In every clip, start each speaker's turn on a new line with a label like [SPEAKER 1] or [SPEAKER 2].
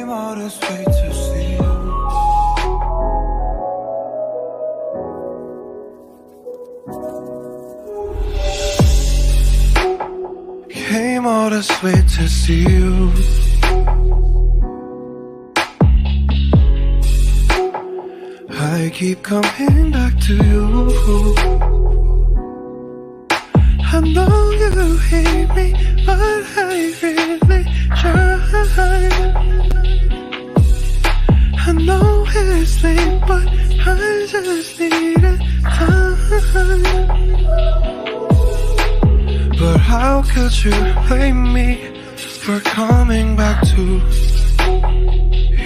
[SPEAKER 1] Came all this way to see you. Came all this way to see you. I keep coming back to you. I know you hate me, but I really try. I know it's late, but I just needed time. But how could you blame me for coming back to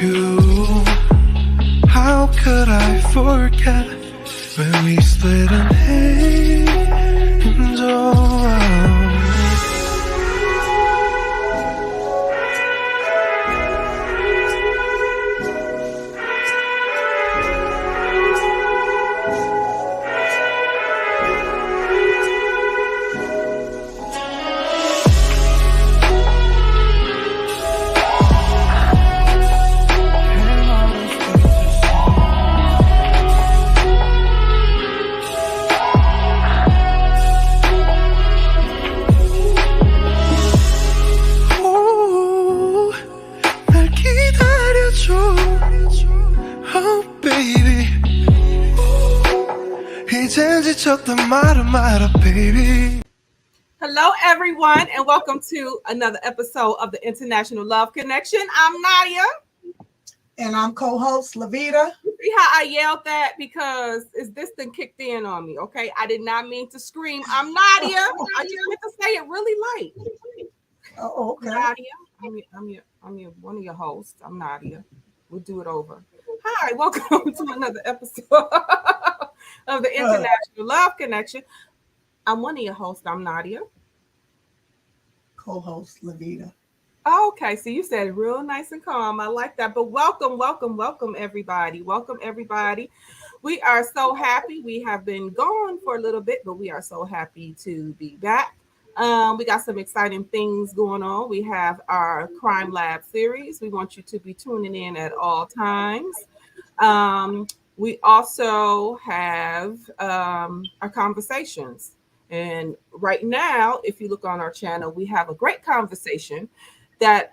[SPEAKER 1] you? How could I forget when we split an angel?
[SPEAKER 2] Hello, everyone, and welcome to another episode of the International Luv Connection. I'm Nadia.
[SPEAKER 3] And I'm co-host Lavita.
[SPEAKER 2] See how I yelled that? Because this thing kicked in on me, okay? I did not mean to scream. I'm Nadia. I just meant to say it really light.
[SPEAKER 3] Oh, okay.
[SPEAKER 2] Nadia, I'm your one of your hosts. I'm Nadia. We'll do it over. Hi, welcome to another episode of the International Luv Connection. I'm one of your hosts. I'm Nadia.
[SPEAKER 3] Co-host Lavita.
[SPEAKER 2] Okay, so you said it real nice and calm. I like that. But welcome, everybody. Welcome, everybody. We are so happy. We have been gone for a little bit, but we are so happy to be back. We got some exciting things going on. We have our Crime Lab series. We want you to be tuning in at all times. We also have our conversations. And right now, if you look on our channel, we have a great conversation that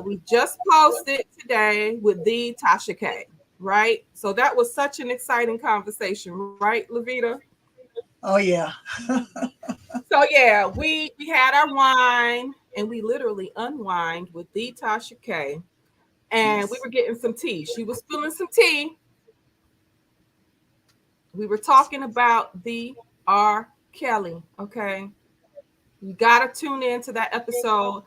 [SPEAKER 2] we just posted today with the Tasha K, right? So that was such an exciting conversation, right, Lavita?
[SPEAKER 3] Oh, yeah.
[SPEAKER 2] So, yeah, we had our wine and we literally unwined with the Tasha K. And we were getting some tea. She was spilling some tea. We were talking about the R. Kelly, okay? You got to tune in to that episode.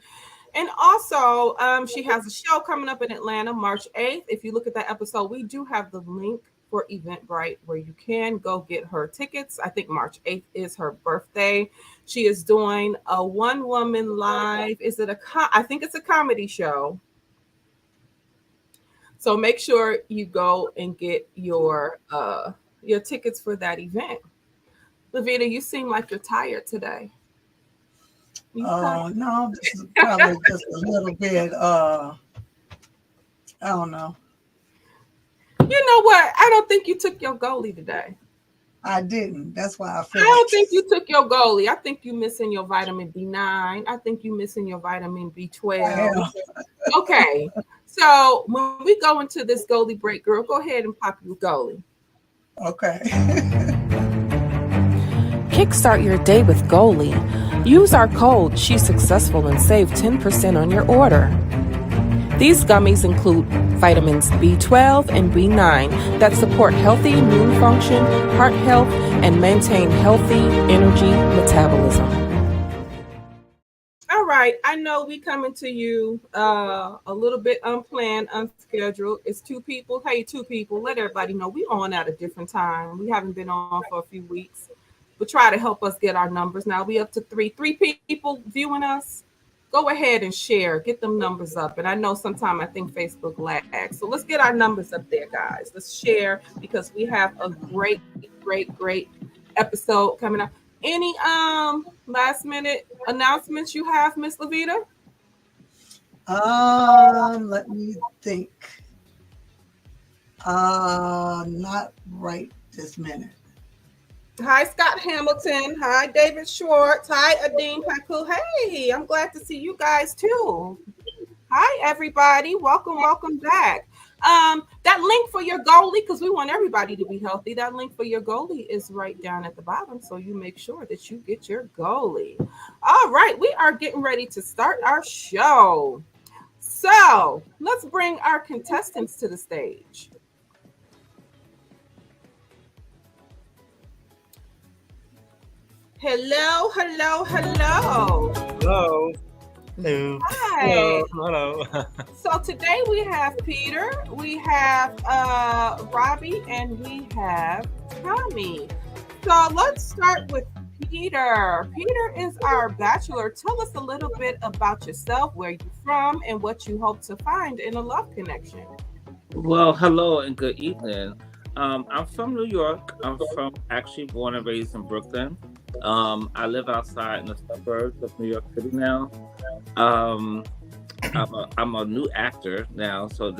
[SPEAKER 2] And also, she has a show coming up in Atlanta, March 8th. If you look at that episode, we do have the link for Eventbrite where you can go get her tickets. I think March 8th is her birthday. She is doing a one-woman live. I think it's a comedy show. So make sure you go and get your tickets for that event. Lavita, you seem like you're tired today.
[SPEAKER 3] No, this is probably just a little bit, I don't know.
[SPEAKER 2] You know what? I don't think you took your Goli today.
[SPEAKER 3] I didn't. That's why I
[SPEAKER 2] don't think you took your Goli. I think you're missing your vitamin B9. I think you're missing your vitamin B12. Okay. So when we go into this Goli break, girl, go ahead and pop your Goli.
[SPEAKER 3] Okay.
[SPEAKER 4] Kickstart your day with Goli. Use our code shessuccessful and save 10% on your order. These gummies include vitamins B12 and B9 that support healthy immune function, heart health, and maintain healthy energy metabolism.
[SPEAKER 2] All right, I know we coming to you a little bit unplanned, unscheduled. It's two people. Hey, two people. Let everybody know we on at a different time. We haven't been on for a few weeks. But try to help us get our numbers. Now we up to three people viewing us. Go ahead and share. Get them numbers up. And I know sometimes I think Facebook lags. So let's get our numbers up there, guys. Let's share because we have a great episode coming up. Any last minute announcements you have, Miss Lavita?
[SPEAKER 3] Let me think. Not right this minute.
[SPEAKER 2] Hi, Scott Hamilton. Hi, David Schwartz. Hi, Adine Paku. Hey, I'm glad to see you guys too. Hi, everybody. Welcome back. That link for your Goli, because we want everybody to be healthy. That link for your Goli is right down at the bottom, so you make sure that you get your Goli. All right, we are getting ready to start our show. So let's bring our contestants to the stage. Hello.
[SPEAKER 5] Hello. Hello.
[SPEAKER 2] Hi.
[SPEAKER 5] Hello.
[SPEAKER 2] So today we have Peter, we have Robbie, and we have Tommy. So let's start with Peter. Peter is our bachelor. Tell us a little bit about yourself, where you're from, and what you hope to find in a love connection.
[SPEAKER 6] Well, hello and good evening. I'm from New York. I'm actually born and raised in Brooklyn. I live outside in the suburbs of New York City now. I'm a new actor now, so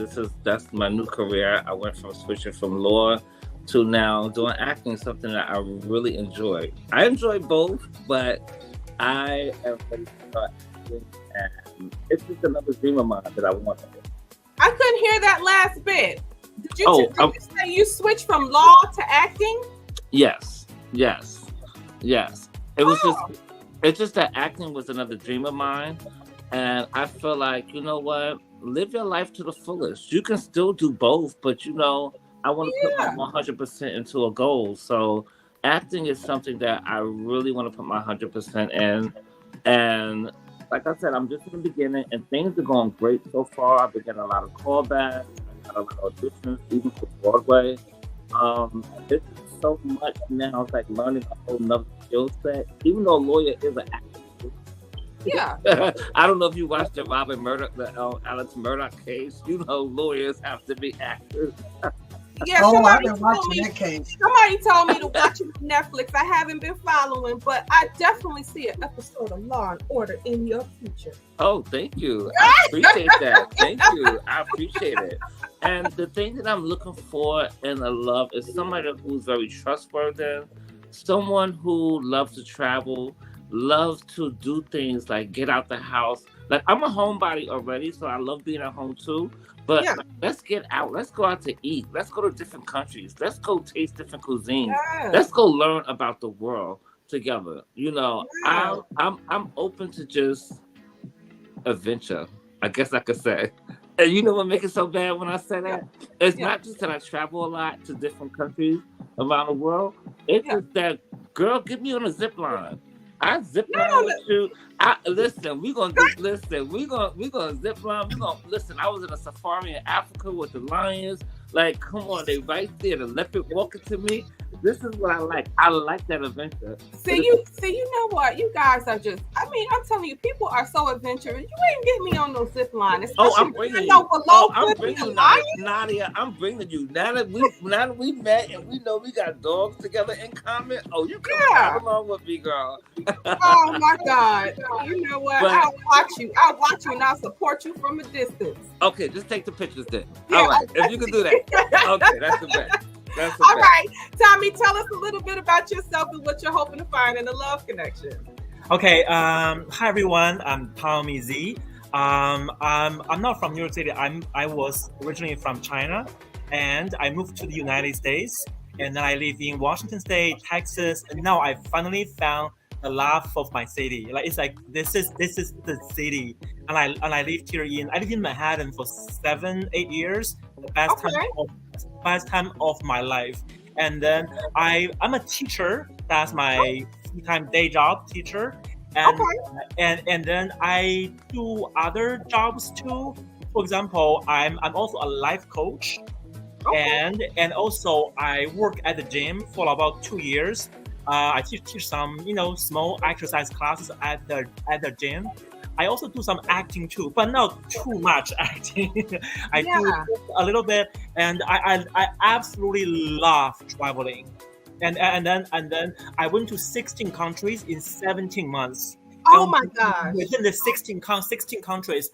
[SPEAKER 6] that's my new career. I went from switching from law to now doing acting, something that I really enjoy. I enjoy both, but I am ready to start acting, and it's just another dream of mine that I want to do.
[SPEAKER 2] I couldn't hear that last bit. Did you say you switched from law to acting?
[SPEAKER 6] Yes. It was it's just that acting was another dream of mine. And I feel like, you know what? Live your life to the fullest. You can still do both, but I want to put my 100% into a goal. So acting is something that I really want to put my 100% in. And like I said, I'm just in the beginning and things are going great so far. I've been getting a lot of callbacks. I got a lot of auditions, even for Broadway. This is so much now. It's like learning a whole nother skill set. Even though a lawyer is an actor.
[SPEAKER 2] Yeah.
[SPEAKER 6] I don't know if you watched the Robert Murdoch, the Alex Murdoch case. Lawyers have to be actors.
[SPEAKER 2] Yeah,
[SPEAKER 3] I've been watching that case.
[SPEAKER 2] Somebody told me to watch it on Netflix. I haven't been following, but I definitely see an episode of Law and Order in your future.
[SPEAKER 6] Oh, thank you. I appreciate that. Thank you. I appreciate it. And the thing that I'm looking for in a love is somebody who's very trustworthy, someone who loves to travel, loves to do things like get out the house. Like, I'm a homebody already, so I love being at home too. But let's get out. Let's go out to eat. Let's go to different countries. Let's go taste different cuisines.
[SPEAKER 2] Yes.
[SPEAKER 6] Let's go learn about the world together. I'm open to just adventure, I guess I could say. And you know what makes it so bad when I say that? It's not just that I travel a lot to different countries around the world. It's just that, girl, get me on a zip line. I zip line with you. We're gonna zip line. Listen. I was in a safari in Africa with the lions. Like, come on, they right there. The leopard walking to me. This is what I like. I like that adventure.
[SPEAKER 2] See, you know what? You guys are just, I'm telling you, people are so adventurous. You ain't get me on no zip line.
[SPEAKER 6] I'm bringing you. I'm bringing you, Nadia. I'm bringing you. Now that we met and we know we got dogs together in common. Oh, you come along with me, girl.
[SPEAKER 2] Oh my God. You know what? I'll watch you and I'll support you from a distance.
[SPEAKER 6] Okay, just take the pictures then. All right, if you can do that. Okay, that's the best.
[SPEAKER 2] All right, Tommy, tell us a little bit about yourself and what you're hoping to find in a love connection.
[SPEAKER 5] Okay. Hi everyone. I'm Tommy Z. I'm not from New York City. I was originally from China, and I moved to the United States, and then I live in Washington State, Texas, and now I finally found the love of my city. Like, it's like this is the city, and I lived here I lived in Manhattan for 7-8 years. The best time of my life. And then I'm a teacher. That's my full-time day job, teacher. And then I do other jobs too. For example, I'm also a life coach. And also I work at the gym for about 2 years. I teach some small exercise classes at the gym. I also do some acting too, but not too much acting. I do a little bit, and I absolutely love traveling. And then I went to 16 countries in 17 months.
[SPEAKER 2] Oh
[SPEAKER 5] And
[SPEAKER 2] my gosh.
[SPEAKER 5] within the 16 countries,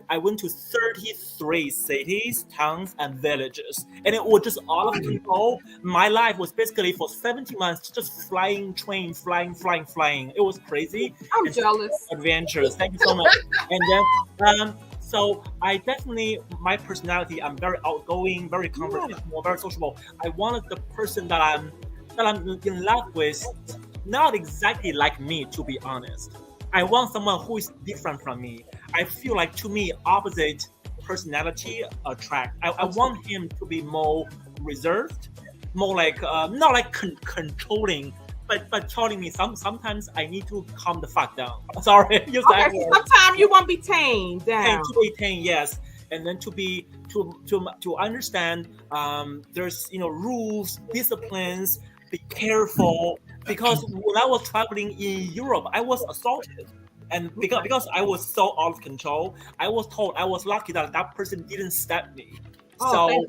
[SPEAKER 5] I went to 33 cities, towns, and villages, and it was just all of control. My life was basically for 70 months just flying, flying. It was crazy.
[SPEAKER 2] I'm
[SPEAKER 5] and
[SPEAKER 2] jealous.
[SPEAKER 5] Adventures. Thank you so much. And then, so I definitely, my personality, I'm very outgoing, very conversational, very sociable. I wanted the person that I'm in love with, not exactly like me, to be honest. I want someone who is different from me. I feel like, to me, opposite personality attract. I want him to be more reserved, more like not like controlling, but telling me sometimes I need to calm the fuck down. Sorry, use that
[SPEAKER 2] Okay,
[SPEAKER 5] word.
[SPEAKER 2] sometimes you want to be tamed down.
[SPEAKER 5] And to be tame, yes, and then to understand there's rules, disciplines. Be careful, because when I was traveling in Europe, I was assaulted, and because I was so out of control, I was told I was lucky that that person didn't stab me.
[SPEAKER 2] Oh, thank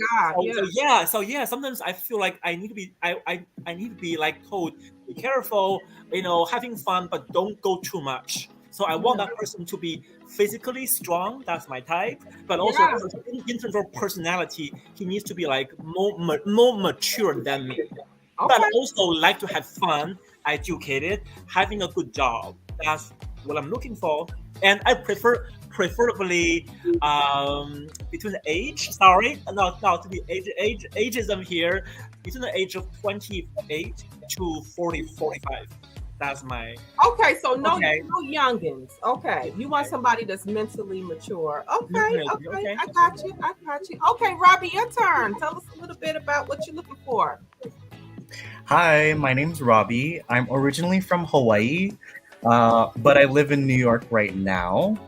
[SPEAKER 2] God.
[SPEAKER 5] So yeah, sometimes I feel like I need to be I need to be like told, be careful, having fun, but don't go too much. So I want that person to be physically strong. That's my type. But also in terms of personality, he needs to be like more mature than me.
[SPEAKER 2] Okay.
[SPEAKER 5] But also like to have fun, educated, having a good job. That's what I'm looking for. And I preferably between the age. Sorry, not to be ageism here. Between the age of 28 to 45. That's my.
[SPEAKER 2] Okay, so no youngins. Okay, you want somebody that's mentally mature. Okay, I got you. Okay, Robbie, your turn. Tell us a little bit about what you're looking for.
[SPEAKER 7] Hi, my name's Robbie. I'm originally from Hawaii, but I live in New York right now.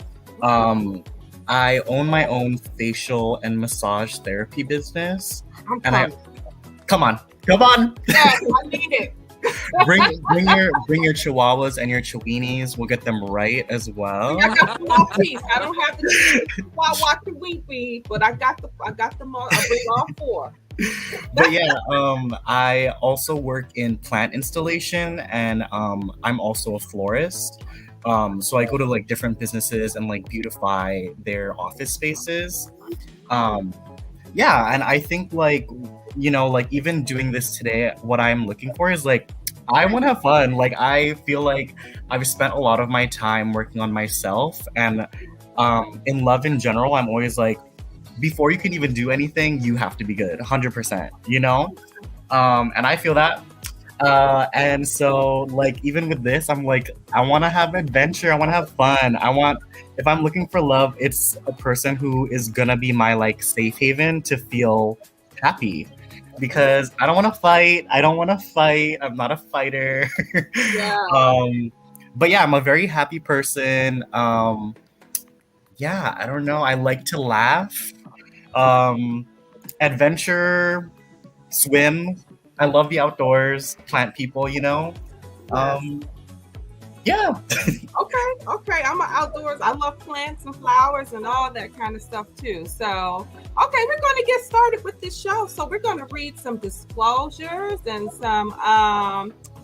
[SPEAKER 7] I own my own facial and massage therapy business. Come on.
[SPEAKER 2] Yes, I need it.
[SPEAKER 7] bring your chihuahuas and your chihuahuas. We'll get them right as well.
[SPEAKER 2] I got the small piece. I don't have the chihuahua weepy, but I got them all. I bring all four.
[SPEAKER 7] But yeah, I also work in plant installation, and I'm also a florist. So I go to like different businesses and like beautify their office spaces. Yeah, and I think like even doing this today, what I'm looking for is like I want to have fun. Like I feel like I've spent a lot of my time working on myself, and in love in general, I'm always like, before you can even do anything, you have to be good, 100%, and I feel that. And so like, even with this, I'm like, I want to have adventure. I want to have fun. If I'm looking for love, it's a person who is gonna be my like safe haven to feel happy, because I don't want to fight. I'm not a fighter.
[SPEAKER 2] Yeah.
[SPEAKER 7] But yeah, I'm a very happy person. Yeah, I don't know. I like to laugh. Adventure, swim. I love the outdoors, plant people, Yeah.
[SPEAKER 2] Okay. I'm an outdoors. I love plants and flowers and all that kind of stuff too. So, okay, we're going to get started with this show. So we're going to read some disclosures and some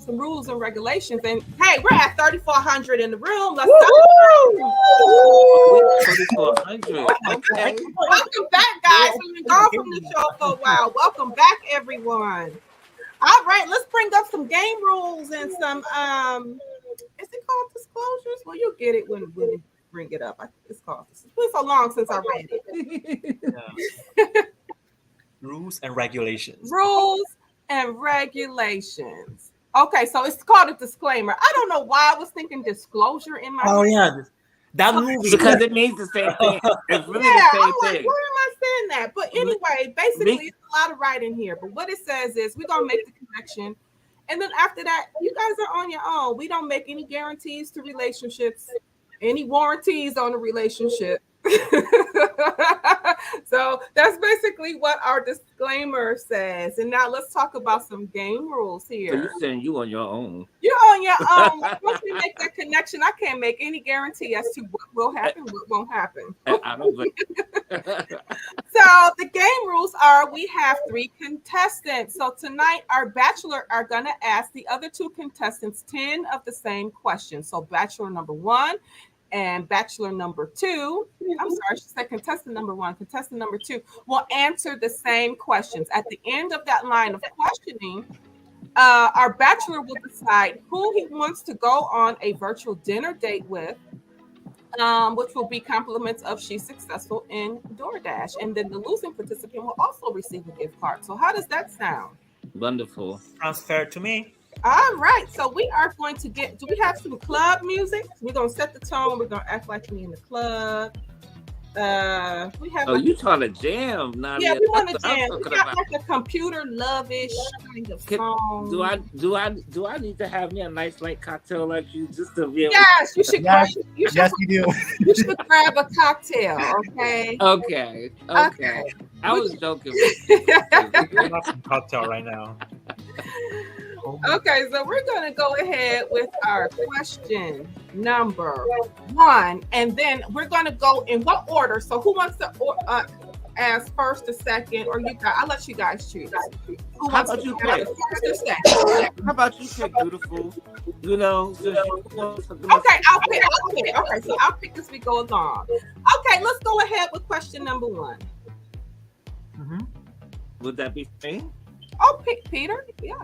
[SPEAKER 2] rules and regulations. And hey, we're at 3,400 in the room. Let's go.
[SPEAKER 6] 3,400. Okay.
[SPEAKER 2] Welcome back, guys. We've been gone from the show for a while. Welcome back, everyone. All right, let's bring up some game rules and some is it called disclosures? Well, you'll get it when we bring it up. It's called. It's been so long since I read it.
[SPEAKER 5] Yeah. Rules and regulations.
[SPEAKER 2] Okay, so it's called a disclaimer. I don't know why I was thinking disclosure in my
[SPEAKER 5] Oh
[SPEAKER 2] head.
[SPEAKER 5] yeah, that movie.
[SPEAKER 6] Because it means the same thing. It's really
[SPEAKER 2] Yeah,
[SPEAKER 6] the
[SPEAKER 2] I'm
[SPEAKER 6] same
[SPEAKER 2] like,
[SPEAKER 6] thing.
[SPEAKER 2] why am I saying that? But anyway, basically, it's a lot of writing here. But what it says is we're gonna make the connection, and then after that, you guys are on your own. We don't make any guarantees to relationships, any warranties on a relationship. So that's basically what our disclaimer says. And now let's talk about some game rules here.
[SPEAKER 6] So you're saying you on your own?
[SPEAKER 2] You're on your own. Once we make that connection, I can't make any guarantee as to what will happen, what won't happen.
[SPEAKER 6] I don't.
[SPEAKER 2] So the game rules are we have 3 contestants. So tonight our bachelor are going to ask the other 2 contestants 10 of the same questions. So bachelor number 1 and bachelor number 2, I'm sorry, she said contestant number 1, contestant number 2 will answer the same questions. At the end of that line of questioning, our bachelor will decide who he wants to go on a virtual dinner date with, which will be compliments of She's Successful in DoorDash. And then the losing participant will also receive a gift card. So how does that sound?
[SPEAKER 6] Wonderful.
[SPEAKER 5] Sounds fair to me.
[SPEAKER 2] All right. So we are going to do we have some club music? We're going to set the tone. We're going to act like we're in the club. We have.
[SPEAKER 6] Oh, you trying to jam?
[SPEAKER 2] Yeah, we want to jam. We got like a computer love-ish kind of song.
[SPEAKER 6] Do I need to have me a nice light cocktail like you just to be able?
[SPEAKER 2] Yes, you should.
[SPEAKER 7] Yes,
[SPEAKER 2] You should,
[SPEAKER 7] yes, you do.
[SPEAKER 2] you should grab a cocktail. Okay.
[SPEAKER 6] Okay. I was joking.
[SPEAKER 5] I'm not some cocktail right now.
[SPEAKER 2] Okay, so we're going to go ahead with our question number 1, and then we're going to go in what order? So who wants to ask first or second, or you guys? I'll let you guys choose. Who
[SPEAKER 6] How
[SPEAKER 2] wants
[SPEAKER 6] about
[SPEAKER 2] to
[SPEAKER 6] you
[SPEAKER 2] ask
[SPEAKER 6] pick?
[SPEAKER 2] first or second?
[SPEAKER 6] How about you pick, beautiful? You know.
[SPEAKER 2] Okay, I'll pick. Okay, so I'll pick as we go along. Okay, let's go ahead with question number 1.
[SPEAKER 5] Mm-hmm.
[SPEAKER 6] Would that be me?
[SPEAKER 2] Oh, pick Peter. Yeah.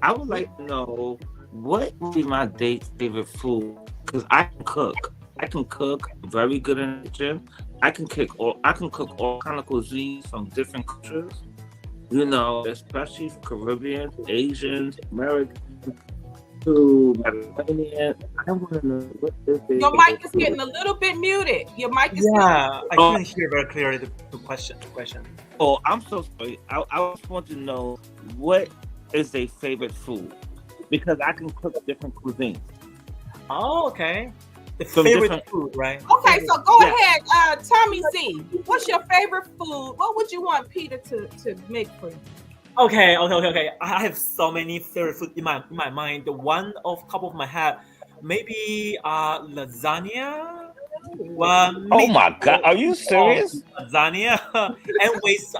[SPEAKER 6] I would like to know what would be my date's favorite food, because I can cook. I can cook very good in the kitchen. I can cook all kind of cuisines from different cultures. You know, especially Caribbean, Asian, American, to Mediterranean. I want to know what is their
[SPEAKER 2] Your mic
[SPEAKER 6] favorite
[SPEAKER 2] is
[SPEAKER 6] food.
[SPEAKER 2] getting a little bit muted. Your mic is
[SPEAKER 5] Yeah, I couldn't hear very clearly the question.
[SPEAKER 6] Oh, I'm so sorry. I just want to know what is their favorite food, because I can cook different cuisines.
[SPEAKER 5] Oh, okay. The
[SPEAKER 6] Some
[SPEAKER 5] favorite
[SPEAKER 6] different-
[SPEAKER 5] food, right?
[SPEAKER 2] Okay, so go
[SPEAKER 6] Yeah.
[SPEAKER 2] ahead, Tommy Z. What's your favorite food? What would you want Peter to make for you?
[SPEAKER 5] Okay. I have so many favorite food in my mind. The one off top of my head, maybe lasagna.
[SPEAKER 6] Oh my God, are you serious?
[SPEAKER 5] Lasagna and with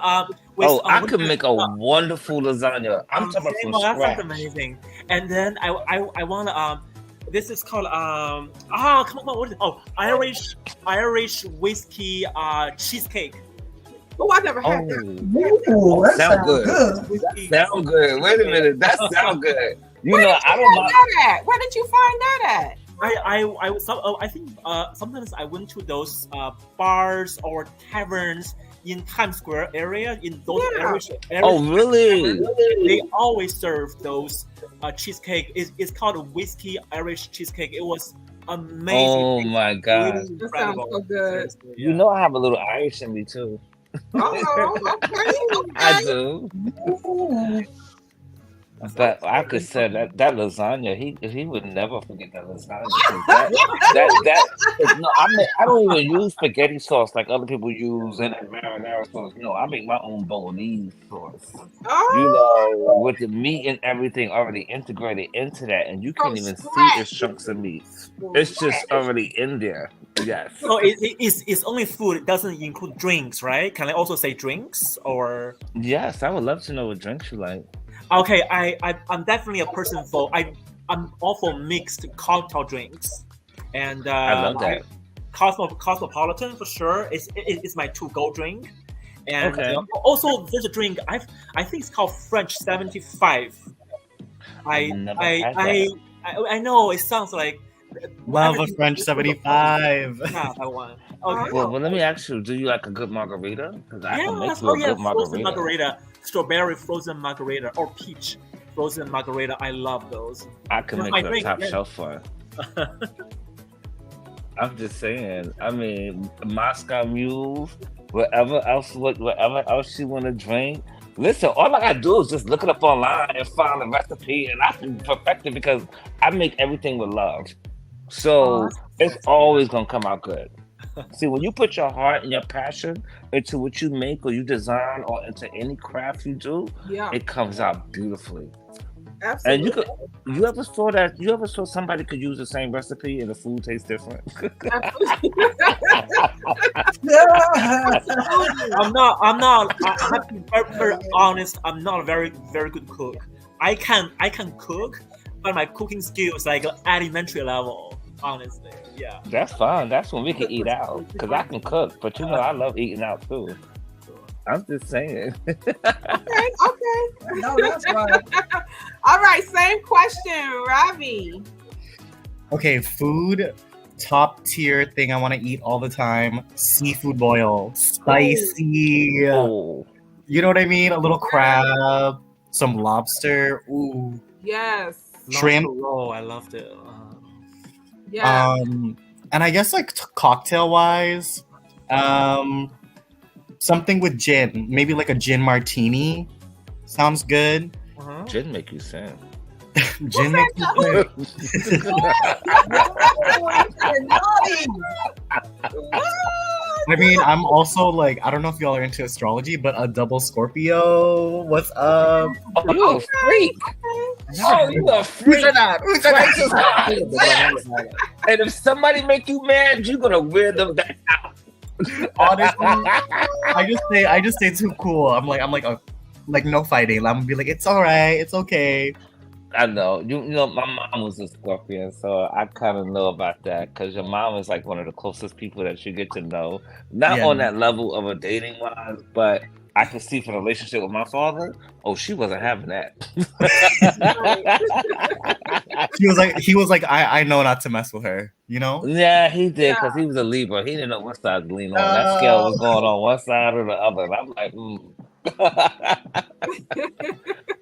[SPEAKER 6] Oh, I could make a wonderful lasagna. I'm talking
[SPEAKER 5] saying,
[SPEAKER 6] from
[SPEAKER 5] well, that sounds
[SPEAKER 6] scratch.
[SPEAKER 5] amazing. And then I want this is called come on, what is it? Oh, Irish whiskey cheesecake.
[SPEAKER 2] Oh, I've never had that.
[SPEAKER 3] Ooh, that
[SPEAKER 6] Sound
[SPEAKER 3] sounds good.
[SPEAKER 5] Whiskey.
[SPEAKER 6] Sound good. Wait a minute, that sound good. You
[SPEAKER 2] Where
[SPEAKER 6] know,
[SPEAKER 2] did you
[SPEAKER 6] I don't
[SPEAKER 2] find
[SPEAKER 6] mind.
[SPEAKER 2] that at? Where did you find that at?
[SPEAKER 5] I think sometimes I went to those bars or taverns in Times Square area, in those areas.
[SPEAKER 6] Oh, really?
[SPEAKER 5] They always serve those cheesecake. It's called a whiskey Irish cheesecake. It was amazing.
[SPEAKER 6] Oh my God.
[SPEAKER 5] Really
[SPEAKER 2] That sounds so good.
[SPEAKER 6] You know, I have a little Irish in me too.
[SPEAKER 2] Oh, okay.
[SPEAKER 6] I do. But I could say that lasagna, he would never forget that lasagna. No, I don't even use spaghetti sauce like other people use and marinara sauce. No, I make my own bolognese sauce.
[SPEAKER 2] Oh,
[SPEAKER 6] You know, with the meat and everything already integrated into that, and you
[SPEAKER 2] From
[SPEAKER 6] can't even see
[SPEAKER 2] scratch.
[SPEAKER 6] it's chunks of meat. It's just already in there. Yes.
[SPEAKER 5] So it's only food. It doesn't include drinks, right? Can I also say drinks or?
[SPEAKER 6] Yes, I would love to know what drinks you like.
[SPEAKER 5] Okay, I'm definitely a person for I'm all for mixed cocktail drinks, and
[SPEAKER 6] I love that.
[SPEAKER 5] Cosmopolitan for sure. It's my to-go drink, and
[SPEAKER 6] Okay.
[SPEAKER 5] Also there's a drink I think it's called French 75.
[SPEAKER 6] Never had that.
[SPEAKER 5] I know it sounds like
[SPEAKER 7] Love a
[SPEAKER 5] everything-
[SPEAKER 7] French 75.
[SPEAKER 5] Yeah, I want. Okay.
[SPEAKER 6] Well, let me ask you, do you like a good margarita? Because I can make
[SPEAKER 5] Yes,
[SPEAKER 6] you a good
[SPEAKER 5] frozen
[SPEAKER 6] margarita.
[SPEAKER 5] margarita, strawberry frozen margarita, or peach frozen margarita. I love those.
[SPEAKER 6] I can make
[SPEAKER 5] I
[SPEAKER 6] you a
[SPEAKER 5] drink,
[SPEAKER 6] top
[SPEAKER 5] yeah.
[SPEAKER 6] shelf one. I'm just saying. I mean, Moscow Mule, whatever else you want to drink. Listen, all I gotta do is just look it up online and find the recipe, and I can perfect it because I make everything with love. So it's always gonna come out good. See, when you put your heart and your passion into what you make or you design or into any craft you do,
[SPEAKER 2] yeah.
[SPEAKER 6] it comes out beautifully.
[SPEAKER 2] Absolutely.
[SPEAKER 6] And you ever saw somebody could use the same recipe and the food tastes different?
[SPEAKER 5] I'm not. I have to be very, very honest. I'm not a very, very good cook. I can cook, but my cooking skills like elementary level. Honestly, yeah.
[SPEAKER 6] That's fine. That's when we can eat out. Because I can cook, but I love eating out too. I'm just saying.
[SPEAKER 2] Okay.
[SPEAKER 3] No, that's right.
[SPEAKER 2] All right, same question, Ravi.
[SPEAKER 7] Okay, food, top tier thing I want to eat all the time. Seafood boil, spicy.
[SPEAKER 6] Oh,
[SPEAKER 7] You know what I mean? A little crab, some lobster. Ooh,
[SPEAKER 2] Yes.
[SPEAKER 7] shrimp.
[SPEAKER 5] Oh, I loved it.
[SPEAKER 2] Yeah.
[SPEAKER 7] And I guess like cocktail wise, something with gin, maybe like a gin martini. Sounds good.
[SPEAKER 6] gin make you sing.
[SPEAKER 7] Gin makes me sick. I mean, I'm also like, I don't know if y'all are into astrology, but a double Scorpio. What's up?
[SPEAKER 6] Oh, you a freak. Oh, you a
[SPEAKER 7] Who
[SPEAKER 6] freak.
[SPEAKER 7] said that? Who said that?
[SPEAKER 6] And if somebody make you mad, you're gonna wear them back out.
[SPEAKER 7] Honestly, I just say too cool. I'm like no fighting. I'm gonna be like, it's all right, it's okay.
[SPEAKER 6] I know. You know, my mom was a Scorpion, so I kind of know about that because your mom is like one of the closest people that you get to know. Not
[SPEAKER 7] Yeah.
[SPEAKER 6] on that level of a dating wise, but I can see from the relationship with my father. Oh, she wasn't having that.
[SPEAKER 7] He was like, I know not to mess with her. You know?
[SPEAKER 6] Yeah, he did because he was a Libra. He didn't know what side to lean on. That scale was going on one side or the other. And I'm like,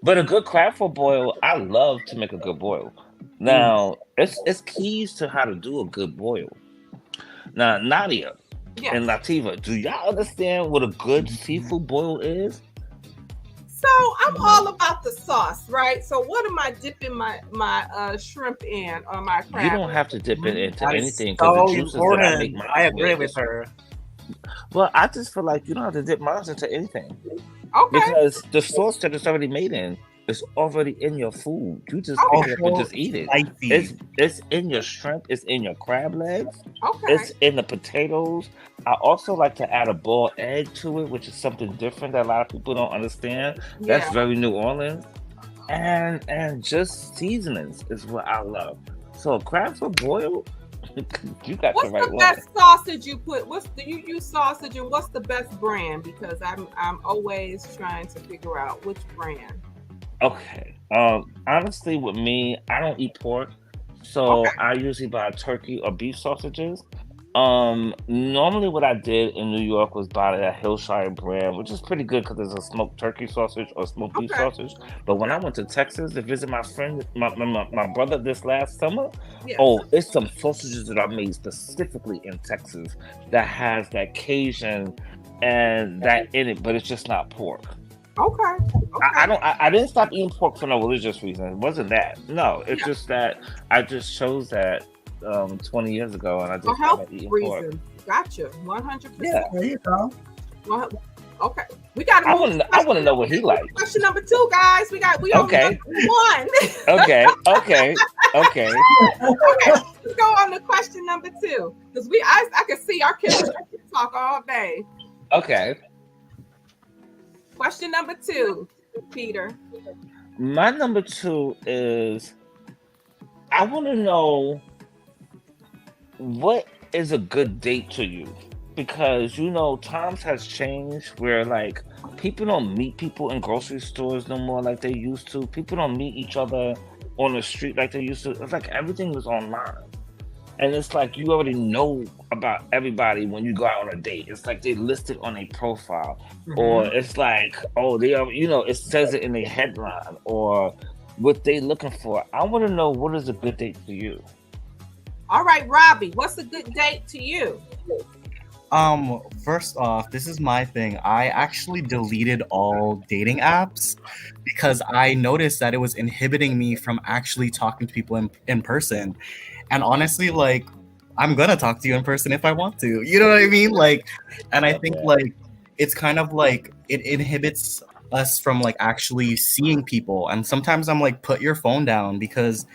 [SPEAKER 6] But a good crab for boil, I love to make a good boil. Now, it's keys to how to do a good boil. Now, Nadia and Lativa, do y'all understand what a good seafood boil is?
[SPEAKER 2] So I'm all about the sauce, right? So what am I dipping my shrimp in or my crab?
[SPEAKER 6] You don't have to dip it into
[SPEAKER 5] That is
[SPEAKER 6] anything
[SPEAKER 5] so
[SPEAKER 6] because the juices that I
[SPEAKER 5] important.
[SPEAKER 6] make mine
[SPEAKER 5] I agree with her.
[SPEAKER 6] Well, I just feel like you don't have to dip mine into anything.
[SPEAKER 2] Okay.
[SPEAKER 6] Because the sauce that it's already made in is already in your food. You just pick it up and just eat it.
[SPEAKER 7] Spicy.
[SPEAKER 6] It's in your shrimp. It's in your crab legs.
[SPEAKER 2] Okay.
[SPEAKER 6] It's in the potatoes. I also like to add a boiled egg to it, which is something different that a lot of people don't understand. That's very New Orleans. And just seasonings is what I love. So crab for boiled, you got
[SPEAKER 2] What's
[SPEAKER 6] the right
[SPEAKER 2] the
[SPEAKER 6] one.
[SPEAKER 2] best sausage you put? Do you use sausage and what's the best brand? Because I'm always trying to figure out which brand.
[SPEAKER 6] Okay. Honestly, with me, I don't eat pork, so I usually buy turkey or beef sausages. Normally, what I did in New York was buy that Hillshire brand, which is pretty good because it's a smoked turkey sausage or smoked beef sausage. But when I went to Texas to visit my friend, my brother this last summer, it's some sausages that are made specifically in Texas that has that Cajun and that in it, but it's just not pork.
[SPEAKER 2] Okay.
[SPEAKER 6] I didn't stop eating pork for no religious reason. It wasn't that. No, it's just that I just chose that 20 years ago, and I just started eating pork.
[SPEAKER 2] Gotcha. 100%.
[SPEAKER 6] Yeah.
[SPEAKER 3] There you go.
[SPEAKER 2] Okay. We got to
[SPEAKER 6] I want to know what he likes.
[SPEAKER 2] Question number 2, guys. We
[SPEAKER 6] Okay.
[SPEAKER 2] only got 1.
[SPEAKER 6] Okay.
[SPEAKER 2] Okay. Let's go on to question number 2 because I can see our kids talk all day.
[SPEAKER 6] Okay.
[SPEAKER 2] Question number 2, Peter.
[SPEAKER 6] My number 2 is I want to know what is a good date to you, because times has changed where like people don't meet people in grocery stores no more like they used to. People don't meet each other on the street like they used to. It's like everything was online. And it's like you already know about everybody when you go out on a date. It's like they list it on a profile. Or it's like, they are, it says it in the headline or what they looking for. I want to know, what is a good date for you?
[SPEAKER 2] All right, Robbie, what's a good date to you?
[SPEAKER 7] First off, this is my thing. I actually deleted all dating apps because I noticed that it was inhibiting me from actually talking to people in person. And honestly, like, I'm gonna talk to you in person if I want to. You know what I mean? Like, and I think like it's kind of like it inhibits us from like actually seeing people. And sometimes I'm like, put your phone down, because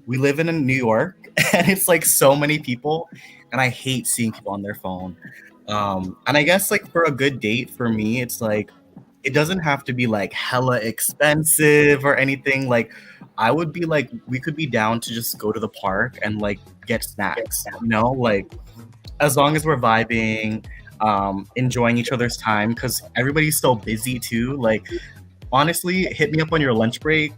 [SPEAKER 7] we live in New York and it's like so many people, and I hate seeing people on their phone. And I guess like for a good date for me, it's like it doesn't have to be like hella expensive or anything. Like I would be like, we could be down to just go to the park and like get snacks, like as long as we're vibing, enjoying each other's time, because everybody's so busy too. Like honestly, hit me up on your lunch break,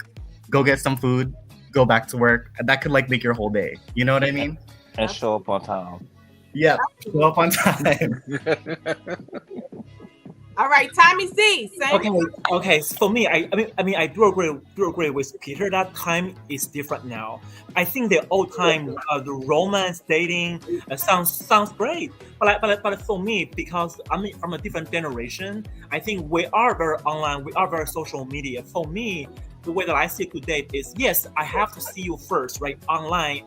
[SPEAKER 7] go get some food, go back to work. That could like make your whole day. You know what I mean?
[SPEAKER 6] And show up on time.
[SPEAKER 7] Yeah, show up on time.
[SPEAKER 2] All right, Tommy Z.
[SPEAKER 5] Okay. So for me, I do agree with Peter that time is different now. I think the old time, the romance dating sounds great, but for me, because I'm from a different generation, I think we are very online. We are very social media. For me, the way that I see a good date is, yes, I have to see you first, right, online.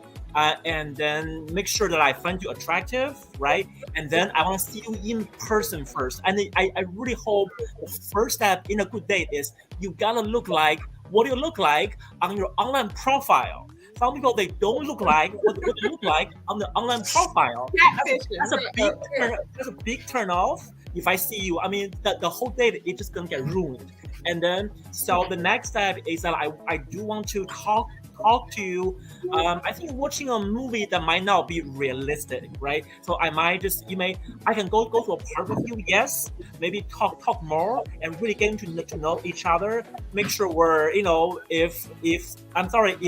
[SPEAKER 5] And then make sure that I find you attractive, right? And then I want to see you in person first. And I really hope the first step in a good date is you gotta look like what you look like on your online profile. Some people, they don't look like what they look like on the online profile. That's a big turn off. If I see you, I mean, the whole date is just gonna get ruined. And then, so the next step is that I do want to talk to you. I think watching a movie that might not be realistic, right? So I can go to a park with you, yes, maybe talk more and really getting to know each other. Make sure we're, if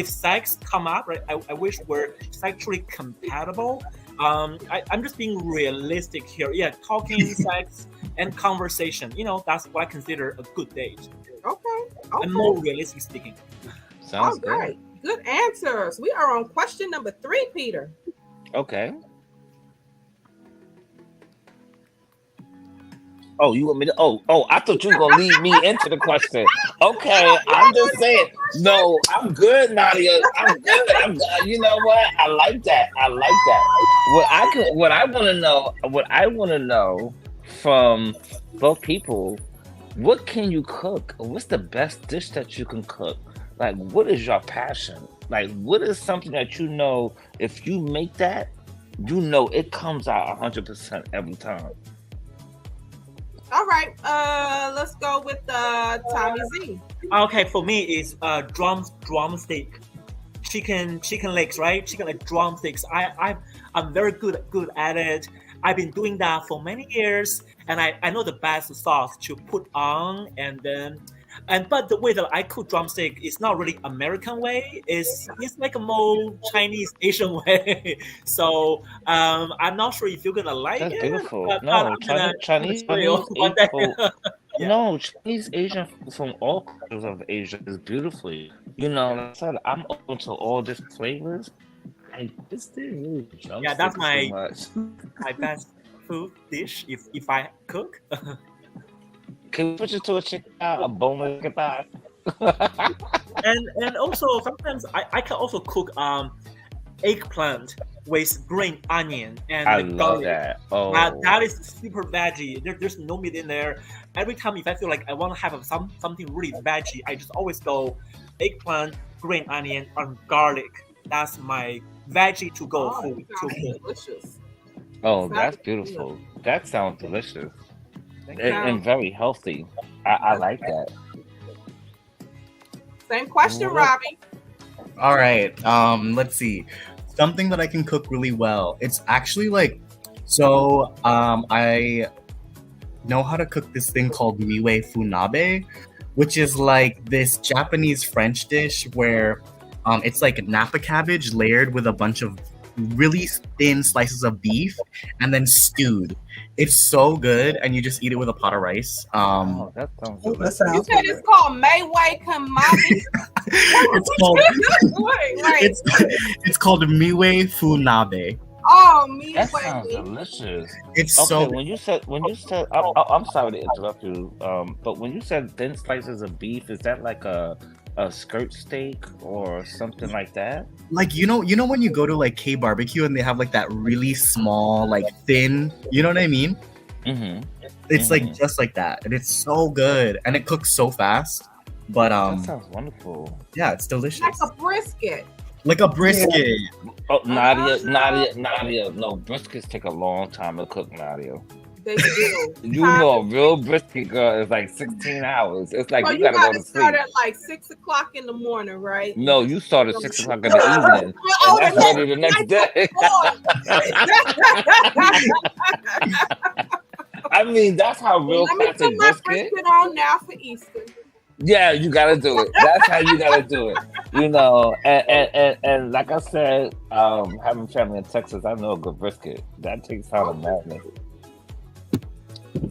[SPEAKER 5] sex come up, right? I wish we're sexually compatible. I'm just being realistic here. Yeah, talking, sex, and conversation. That's what I consider a good date.
[SPEAKER 2] Okay.
[SPEAKER 5] And more realistic speaking.
[SPEAKER 6] Sounds good.
[SPEAKER 2] Right. Good answers. We are on question number 3, Peter.
[SPEAKER 6] Okay. Oh, you want me to? Oh! I thought you were gonna lead me into the question. Okay, I'm just saying. No, I'm good, Nadia. I'm good. You know what? I like that. What I want to know from both people, what can you cook? What's the best dish that you can cook? Like, what is your passion? Like, what is something that if you make that, it comes out 100% every time?
[SPEAKER 2] All right, let's go with Tommy Z.
[SPEAKER 5] Okay, for me it's drumstick, chicken legs, right? Chicken leg drumsticks. I'm very good at it. I've been doing that for many years, and I know the best sauce to put on, but the way that I cook drumstick is not really American way. It's like a more Chinese Asian way. So I'm not sure if you're gonna like
[SPEAKER 6] That's
[SPEAKER 5] it.
[SPEAKER 6] beautiful.
[SPEAKER 5] Chinese
[SPEAKER 6] Chinese Asian food from all cultures of Asia is beautiful. Like I said, I'm open to all different flavors. And this thing really
[SPEAKER 5] that's my
[SPEAKER 6] so
[SPEAKER 5] my best food dish if I cook.
[SPEAKER 6] Can we switch it to a chicken thigh, a boneless chicken thigh?
[SPEAKER 5] and also sometimes I can also cook eggplant with green onion and
[SPEAKER 6] I
[SPEAKER 5] the
[SPEAKER 6] love
[SPEAKER 5] garlic.
[SPEAKER 6] that. Oh,
[SPEAKER 5] that is super veggie. There's no meat in there. Every time if I feel like I want to have something really veggie, I just always go eggplant, green onion, and garlic. That's my veggie to go food.
[SPEAKER 2] Delicious.
[SPEAKER 6] Oh, that's beautiful. That sounds delicious. And very healthy. I like that.
[SPEAKER 2] Same question, Robbie.
[SPEAKER 7] All right. Let's see. Something that I can cook really well. It's actually like, I know how to cook this thing called miwe funabe, which is like this Japanese French dish where it's like Napa cabbage layered with a bunch of really thin slices of beef and then stewed. It's so good, and you just eat it with a pot of rice.
[SPEAKER 6] That sounds good.
[SPEAKER 3] That sounds
[SPEAKER 2] You said it's called Mayway Kamabi.
[SPEAKER 7] It's called miwe funabe.
[SPEAKER 2] Oh, me.
[SPEAKER 6] That sounds delicious.
[SPEAKER 7] It's
[SPEAKER 6] Okay,
[SPEAKER 7] so
[SPEAKER 6] when you said, I'm sorry to interrupt you, but when you said thin slices of beef, is that like a skirt steak or something like that?
[SPEAKER 7] like you know when you go to like K barbecue and they have like that really small like thin, you know what I mean?
[SPEAKER 6] Mm-hmm.
[SPEAKER 7] It's like just like that, and it's so good, and it cooks so fast. But
[SPEAKER 6] That sounds wonderful.
[SPEAKER 7] yeah, it's delicious.
[SPEAKER 2] Like a brisket.
[SPEAKER 7] Like a brisket.
[SPEAKER 6] Oh, Nadia. No, briskets take a long time to cook, Nadia.
[SPEAKER 2] They do.
[SPEAKER 6] You know, a real brisket, girl, is like 16 hours. It's like
[SPEAKER 2] So
[SPEAKER 6] you gotta go to sleep.
[SPEAKER 2] start at like 6 o'clock in the morning, right?
[SPEAKER 6] No, you start at 6 o'clock in the evening,
[SPEAKER 2] Oh,
[SPEAKER 6] and that's ready the next day. I mean, that's how real
[SPEAKER 2] Let me
[SPEAKER 6] classic
[SPEAKER 2] put my
[SPEAKER 6] brisket.
[SPEAKER 2] brisket on now for Easter.
[SPEAKER 6] Yeah, you gotta do it. That's how you gotta do it. You know, and like I said, having family in Texas, I know a good brisket. That takes time to marinate.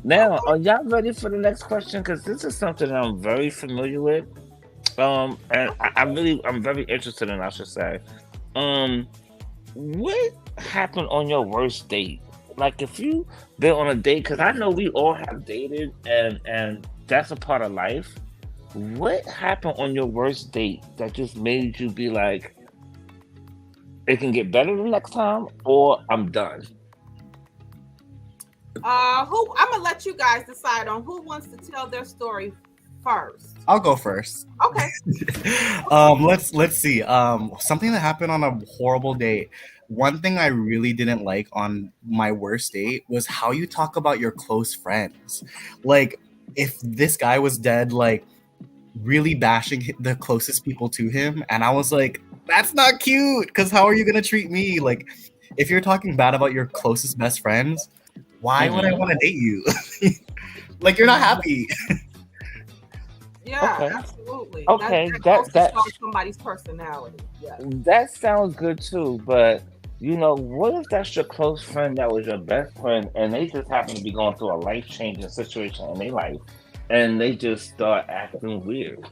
[SPEAKER 6] Now, are y'all ready for the next question? Because this is something that I'm very familiar with. And I'm very interested in, I should say. What happened on your worst date? Like, if you been on a date, because I know we all have dated, and that's a part of life. What happened on your worst date that just made you be like, it can get better the next time, or I'm done?
[SPEAKER 2] I'm gonna let you guys decide on who wants to tell their story first.
[SPEAKER 7] I'll go first.
[SPEAKER 2] Okay.
[SPEAKER 7] Let's see. Something that happened on a horrible date. One thing I really didn't like on my worst date was how you talk about your close friends. Like, if this guy was dead, like, really bashing the closest people to him, and I was like, that's not cute, because how are you gonna treat me? Like, if you're talking bad about your closest best friends, why would I want to date you? Like, you're not happy.
[SPEAKER 2] Yeah,
[SPEAKER 6] Okay.
[SPEAKER 2] absolutely.
[SPEAKER 6] Okay,
[SPEAKER 2] that
[SPEAKER 6] that-
[SPEAKER 2] shows somebody's personality. Yeah.
[SPEAKER 6] That sounds good too, but you know, what if that's your close friend that was your best friend, and they just happen to be going through a life-changing situation in their life, and they just start acting weird?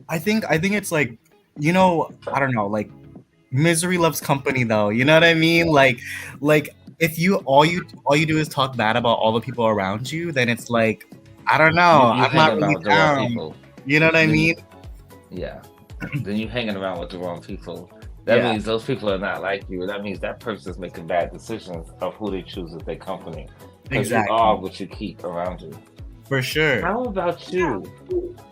[SPEAKER 7] I think it's like, you know, I don't know, like, misery loves company, though. You know what I mean? Like if you all you do is talk bad about all the people around you, then it's like, I don't know,
[SPEAKER 6] You
[SPEAKER 7] I'm not
[SPEAKER 6] hanging around
[SPEAKER 7] really
[SPEAKER 6] with the wrong
[SPEAKER 7] down.
[SPEAKER 6] people.
[SPEAKER 7] You know what I mean?
[SPEAKER 6] Yeah. Then you hanging around with the wrong people. That
[SPEAKER 7] Yeah.
[SPEAKER 6] means those people are not like you. That means that person's making bad decisions of who they choose as their company. Because
[SPEAKER 7] Exactly.
[SPEAKER 6] you are what you keep around you.
[SPEAKER 7] For sure.
[SPEAKER 6] How about you?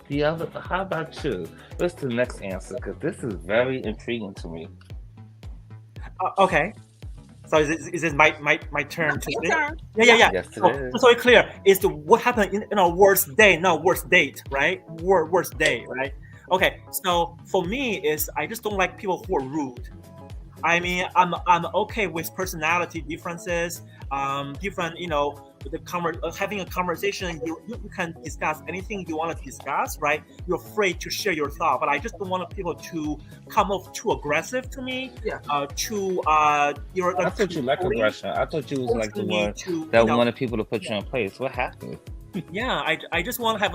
[SPEAKER 6] How about you? What's the next answer? Because this is very intriguing to me.
[SPEAKER 5] Okay. So is it my turn to
[SPEAKER 2] Your
[SPEAKER 5] speak?
[SPEAKER 2] turn.
[SPEAKER 5] Yeah.
[SPEAKER 6] Yes, it
[SPEAKER 5] So,
[SPEAKER 6] is.
[SPEAKER 5] so it's clear. It's what happened in our worst day, not worst date, right? Worst day, right? Okay. So for me, is I just don't like people who are rude. I mean, I'm okay with personality differences. Different, you know, having a conversation, you can discuss anything you want to discuss, right? You're free to share your thought, but I just don't want people to come off too aggressive to me.
[SPEAKER 2] Yeah.
[SPEAKER 5] You're.
[SPEAKER 6] I thought you liked aggression. I thought you was like the one that wanted people to put you in place. What happened?
[SPEAKER 5] Yeah, I just want to have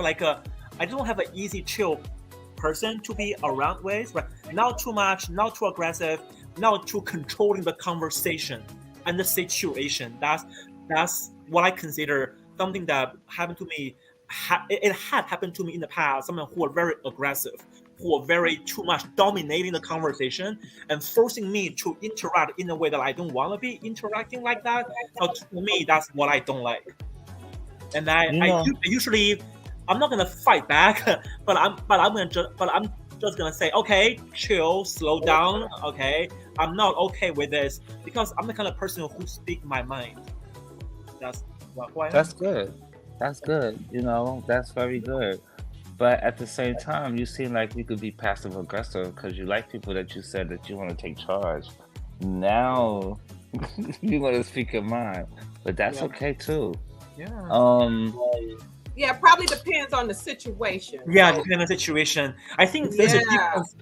[SPEAKER 5] I don't have an easy, chill person to be around with, right? Not too much, not too aggressive, not too controlling the conversation and the situation. That's what I consider something that happened to me. It had happened to me in the past. Someone who are very aggressive, who are very too much dominating the conversation and forcing me to interact in a way that I don't want to be interacting like that. So to me, that's what I don't like. And I usually, I'm not gonna fight back, but I'm just gonna say, okay, chill, slow down, okay. I'm not okay with this because I'm the kind of person who speaks my mind. That's why.
[SPEAKER 6] That's good. That's good. You know, that's very good. But at the same time, you seem like you could be passive aggressive because you like people that you said that you want to take charge. Now you want to speak your mind, but that's okay too.
[SPEAKER 5] Yeah.
[SPEAKER 2] Yeah, probably depends on the situation.
[SPEAKER 5] Yeah, depending on the situation. I think there's a difference.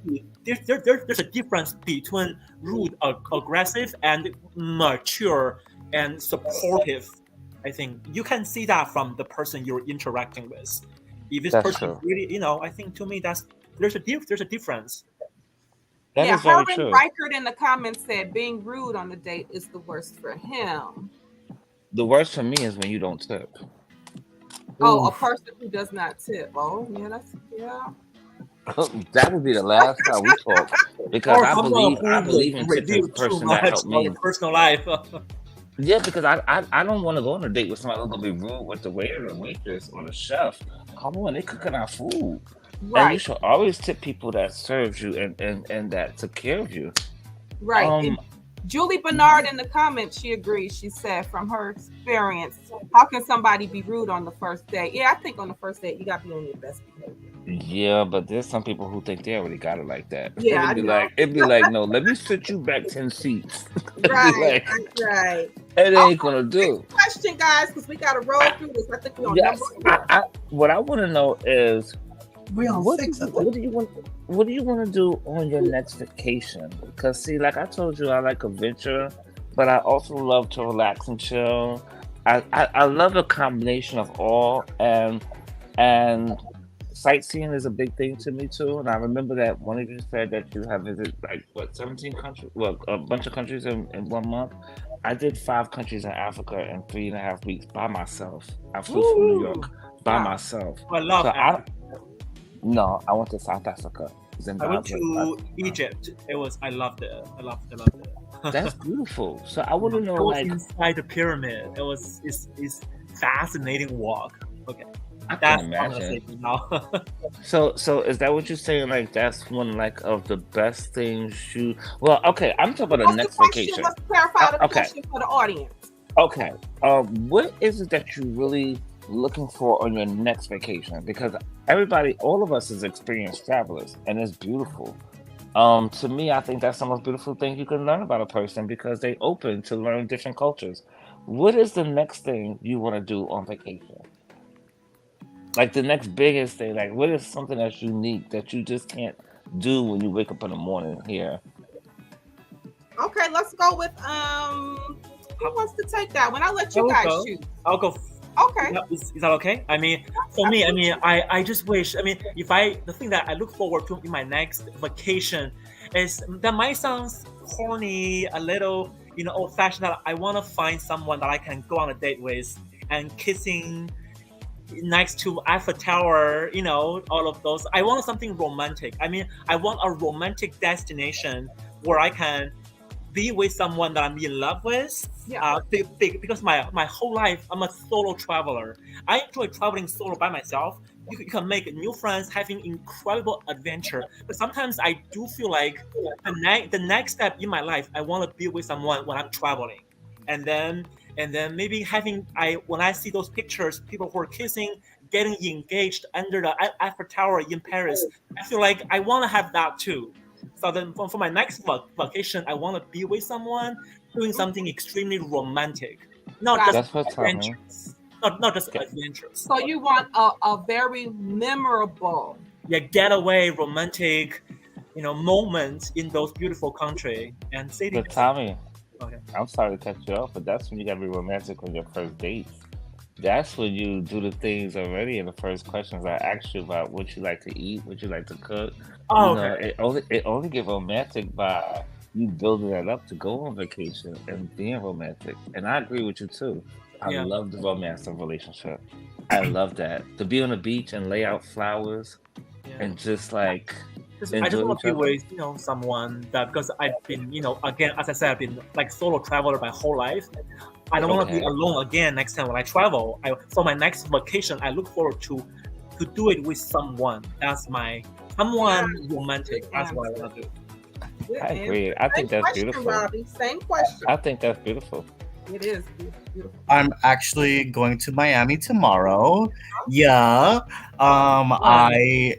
[SPEAKER 5] There's a difference between rude, aggressive, and mature and supportive. I think you can see that from the person you're interacting with. If this person really, you know, I think to me there's a difference.
[SPEAKER 6] That is very
[SPEAKER 2] Herman
[SPEAKER 6] true.
[SPEAKER 2] Reichert in the comments said being rude on the date is the worst for him.
[SPEAKER 6] The worst for me is when you don't tip.
[SPEAKER 2] Oh, a person who does not tip. Oh, yeah,
[SPEAKER 6] That would be the last time we talk because I believe in tipping the person that helped me.
[SPEAKER 5] Personal life.
[SPEAKER 6] Yeah, because I don't want to go on a date with somebody who's gonna be rude with the waiter or waitress or the chef. Come on, they cooking our food. And you
[SPEAKER 2] Right,
[SPEAKER 6] should always tip people that serves you and that took care of you.
[SPEAKER 2] right. And
[SPEAKER 6] Um,
[SPEAKER 2] Julie Bernard in the comments, she agrees. She said from her experience, how can somebody be rude on the first date? Yeah, I think on the first date you gotta be on your best behavior.
[SPEAKER 6] yeah, but there's some people who think they already got it like that.
[SPEAKER 2] Yeah, I know.
[SPEAKER 6] It'd be like, no, let me sit you back 10 seats. It'd be
[SPEAKER 2] Right,
[SPEAKER 6] like,
[SPEAKER 2] right.
[SPEAKER 6] it
[SPEAKER 2] Oh,
[SPEAKER 6] ain't gonna do.
[SPEAKER 2] question, guys, because we gotta roll through this. I think we're on
[SPEAKER 6] Yes,
[SPEAKER 2] number 4.
[SPEAKER 6] what I want to know is
[SPEAKER 3] We on
[SPEAKER 6] what
[SPEAKER 3] 6 of
[SPEAKER 6] what do you want what do you want to do on your next vacation? Because see, like I told you, I like adventure, but I also love to relax and chill. I love a combination of all, and sightseeing is a big thing to me too. And I remember that one of you said that you have visited like what 17 countries, well, a bunch of countries in 1 month. I did 5 countries in Africa in 3.5 weeks by myself. I flew from New York by
[SPEAKER 2] Wow.
[SPEAKER 6] myself.
[SPEAKER 5] I love
[SPEAKER 6] So
[SPEAKER 5] Africa.
[SPEAKER 6] no, I went to South Africa,
[SPEAKER 5] I went
[SPEAKER 6] Zimbabwe.
[SPEAKER 5] to Egypt. I loved it. I loved it.
[SPEAKER 6] That's beautiful. So I want to know,
[SPEAKER 5] I was
[SPEAKER 6] like,
[SPEAKER 5] inside the pyramid. It's fascinating walk. Okay,
[SPEAKER 6] I
[SPEAKER 5] that's
[SPEAKER 6] can
[SPEAKER 5] what I'm gonna
[SPEAKER 6] imagine.
[SPEAKER 5] say now.
[SPEAKER 6] So is that what you're saying? Like, that's one like of the best things you. Well, okay, I'm talking about the
[SPEAKER 2] What's the
[SPEAKER 6] next
[SPEAKER 2] question?
[SPEAKER 6] vacation.
[SPEAKER 2] Let's clarify the
[SPEAKER 6] Okay,
[SPEAKER 2] question for the audience.
[SPEAKER 6] okay. What is it that you really looking for on your next vacation? Because everybody, all of us, is experienced travelers, and it's beautiful. To me, I think that's the most beautiful thing you can learn about a person because they open to learn different cultures. What is the next thing you want to do on vacation? Like the next biggest thing, like what is something that's unique that you just can't do when you wake up in the morning here?
[SPEAKER 2] Okay, let's go with who wants to take that one? I'll let you guys choose.
[SPEAKER 5] I'll go.
[SPEAKER 2] Okay.
[SPEAKER 5] Is that okay? I mean, for me, I just wish. I mean, the thing that I look forward to in my next vacation is that might sound corny, a little, old-fashioned. That I want to find someone that I can go on a date with and kissing next to Eiffel Tower, all of those. I want something romantic. I mean, I want a romantic destination where I can be with someone that I'm in love with.
[SPEAKER 2] Yeah.
[SPEAKER 5] Because my whole life I'm a solo traveler. I enjoy traveling solo by myself. You can make new friends, having incredible adventure. But sometimes I do feel like the next step in my life, I want to be with someone when I'm traveling, and then maybe when I see those pictures, people who are kissing, getting engaged under the Eiffel Tower in Paris, I feel like I want to have that too. So then for my next vacation, I want to be with someone doing something extremely romantic, not just
[SPEAKER 6] That's what taught me.
[SPEAKER 5] adventurous, not just adventurous.
[SPEAKER 2] So you want a very memorable.
[SPEAKER 5] Yeah, getaway romantic, moment in those beautiful country and cities.
[SPEAKER 6] But Tommy,
[SPEAKER 5] Okay.
[SPEAKER 6] I'm sorry to cut you off, but that's when you gotta be romantic on your first date. That's when you do the things already in the first questions. I asked you about what you like to eat, what you like to cook.
[SPEAKER 5] Oh,
[SPEAKER 6] You know,
[SPEAKER 5] okay.
[SPEAKER 6] it only get romantic by you building that up to go on vacation and being romantic. And I agree with you too. I
[SPEAKER 5] Yeah.
[SPEAKER 6] love the romance of relationship. I love that. To be on the beach and lay out flowers
[SPEAKER 5] Yeah.
[SPEAKER 6] and just like
[SPEAKER 5] I just
[SPEAKER 6] enjoy
[SPEAKER 5] want
[SPEAKER 6] each
[SPEAKER 5] to be
[SPEAKER 6] other.
[SPEAKER 5] with, someone that, because I've been, again, as I said, I've been like solo traveler my whole life. I don't want to be
[SPEAKER 6] Okay.
[SPEAKER 5] alone again next time when I travel. For my next vacation, I look forward to do it with someone. That's someone romantic. That's what I want to do.
[SPEAKER 2] Good
[SPEAKER 6] I
[SPEAKER 2] answer.
[SPEAKER 6] agree. I
[SPEAKER 2] Same
[SPEAKER 6] think that's
[SPEAKER 2] question,
[SPEAKER 6] beautiful.
[SPEAKER 2] Robbie. Same question.
[SPEAKER 6] I think that's beautiful.
[SPEAKER 2] It is beautiful.
[SPEAKER 7] I'm actually going to Miami tomorrow. Yeah. I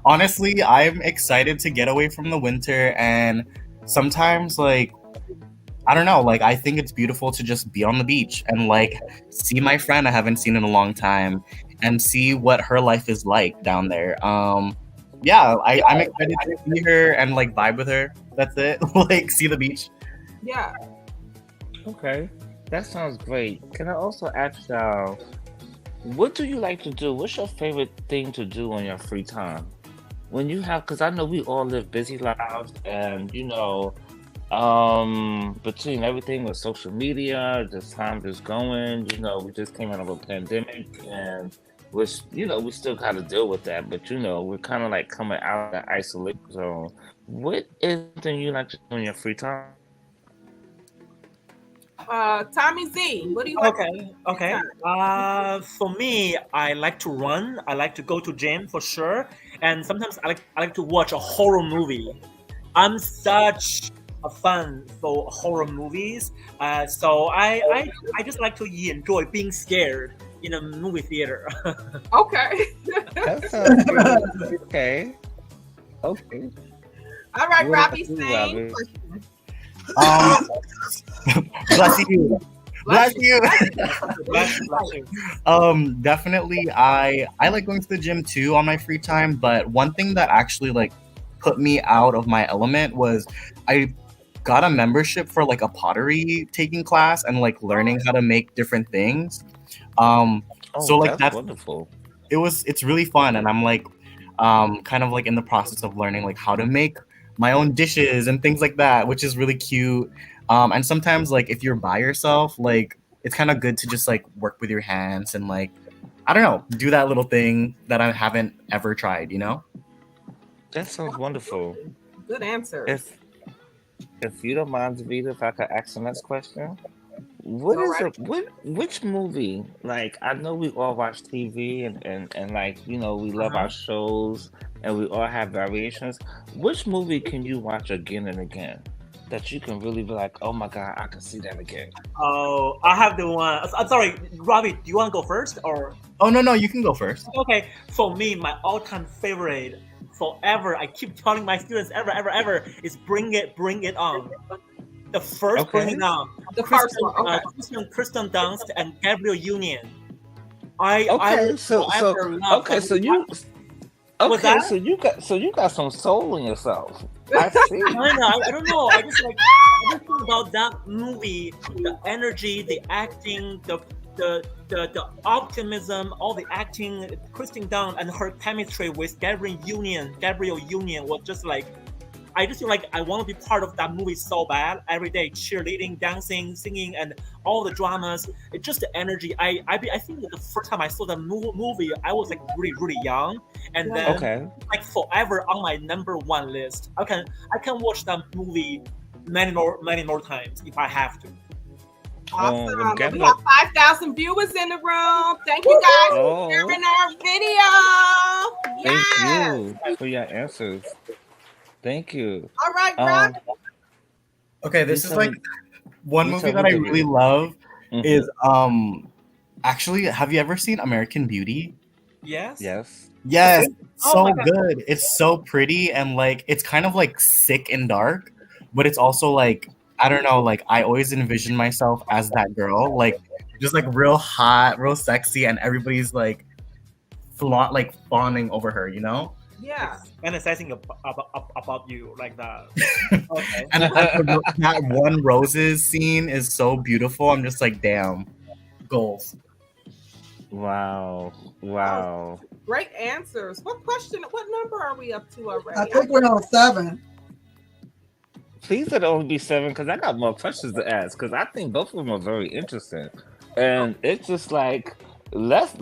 [SPEAKER 7] honestly, I'm excited to get away from the winter, and sometimes, like, I don't know, like, I think it's beautiful to just be on the beach and like see my friend I haven't seen in a long time and see what her life is like down there. Yeah, I'm excited to see her and like vibe with her. That's it. Like, see the beach.
[SPEAKER 2] Yeah.
[SPEAKER 6] Okay. That sounds great. Can I also ask y'all, what do you like to do? What's your favorite thing to do on your free time? When you have, because I know we all live busy lives, and between everything with social media, just time just going, we just came out of a pandemic, and we still got to deal with that, but we're kind of like coming out of that isolation zone. What is something you like to do in your free time?
[SPEAKER 2] Tommy Z, what do you like?
[SPEAKER 5] Okay. For me, I like to run. I like to go to gym for sure, and sometimes I like to watch a horror movie. I'm such a fan for horror movies. So I just like to enjoy being scared in a movie theater.
[SPEAKER 2] Okay.
[SPEAKER 6] That sounds good. Okay. Okay.
[SPEAKER 2] All right,
[SPEAKER 6] What
[SPEAKER 2] Robbie,
[SPEAKER 6] about you,
[SPEAKER 2] same
[SPEAKER 6] Robbie?
[SPEAKER 2] question.
[SPEAKER 7] Bless you. Bless you.
[SPEAKER 5] Bless you.
[SPEAKER 7] Definitely I like going to the gym too on my free time, but one thing that actually like put me out of my element was I got a membership for like a pottery taking class and like learning how to make different things. So
[SPEAKER 6] Oh,
[SPEAKER 7] like
[SPEAKER 6] that's
[SPEAKER 7] that's
[SPEAKER 6] wonderful.
[SPEAKER 7] it's really fun, and I'm like kind of like in the process of learning like how to make my own dishes and things like that, which is really cute. And sometimes like if you're by yourself, like it's kind of good to just like work with your hands and like I don't know, do that little thing that I haven't ever tried, you know?
[SPEAKER 6] That sounds wonderful.
[SPEAKER 2] Good answer.
[SPEAKER 6] If you don't mind, Davida, if I could ask the next question. What
[SPEAKER 2] Go
[SPEAKER 6] is
[SPEAKER 2] right.
[SPEAKER 6] which movie? Like I know we all watch TV and like we love our shows and we all have variations. Which movie can you watch again and again that you can really be like, oh my god, I can see that again?
[SPEAKER 5] Oh, I have the one. I'm sorry, Robbie. Do you want to go first or?
[SPEAKER 7] Oh no, you can go first.
[SPEAKER 5] Okay, for me, my all-time favorite forever. I keep telling my students ever is Bring It On. The first Bring
[SPEAKER 6] Okay.
[SPEAKER 5] It On.
[SPEAKER 2] The first one. Okay.
[SPEAKER 5] Kristen Dunst and Gabriel Union. I
[SPEAKER 6] Okay,
[SPEAKER 5] will
[SPEAKER 6] so
[SPEAKER 5] forever love
[SPEAKER 6] okay,
[SPEAKER 5] that
[SPEAKER 6] so
[SPEAKER 5] movie.
[SPEAKER 6] you
[SPEAKER 5] What's
[SPEAKER 6] okay,
[SPEAKER 5] that?
[SPEAKER 6] so you got some soul in yourself. I see.
[SPEAKER 5] I don't know. I just like everything about that movie, the energy, the acting, the optimism, all the acting. Kristen Dunst and her chemistry with Gabriel Union was just like. I just feel like I want to be part of that movie so bad. Every day, cheerleading, dancing, singing, and all the dramas. It's just the energy. I think that the first time I saw the movie, I was like really young, and then
[SPEAKER 6] Okay.
[SPEAKER 5] like forever on my number one list. I can watch that movie many more times if I have to.
[SPEAKER 2] Awesome.
[SPEAKER 6] Get
[SPEAKER 2] We
[SPEAKER 6] it.
[SPEAKER 2] have 5,000 viewers in the room. Thank you guys for
[SPEAKER 6] Oh,
[SPEAKER 2] sharing our video.
[SPEAKER 6] thank
[SPEAKER 2] Yes.
[SPEAKER 6] you for your answers. Thank you.
[SPEAKER 2] All right,
[SPEAKER 6] Um,
[SPEAKER 2] Rob.
[SPEAKER 7] Okay,
[SPEAKER 6] you
[SPEAKER 7] this is
[SPEAKER 6] tell
[SPEAKER 7] like
[SPEAKER 6] me.
[SPEAKER 7] one
[SPEAKER 6] You
[SPEAKER 7] movie
[SPEAKER 6] tell
[SPEAKER 7] that
[SPEAKER 6] me,
[SPEAKER 7] I really
[SPEAKER 6] Davida.
[SPEAKER 7] love
[SPEAKER 6] Mhm.
[SPEAKER 7] is actually, have you ever seen American Beauty?
[SPEAKER 5] Yes.
[SPEAKER 6] Yes.
[SPEAKER 7] Yes,
[SPEAKER 5] Oh my
[SPEAKER 7] so
[SPEAKER 5] god.
[SPEAKER 7] good. It's so pretty and like it's kind of like sick and dark, but it's also like I don't know, like I always envision myself as that girl, like just like real hot, real sexy, and everybody's like fawning over her, you know?
[SPEAKER 2] Yeah.
[SPEAKER 5] Fantasizing about you like that. Okay.
[SPEAKER 7] And that one roses scene is so beautiful. I'm just like, damn, goals.
[SPEAKER 6] Wow. Wow.
[SPEAKER 2] Great answers. What number are we up to already?
[SPEAKER 3] I think we're on 7.
[SPEAKER 6] Please let it only be 7 because I got more questions to ask because I think both of them are very interesting. And it's just like let's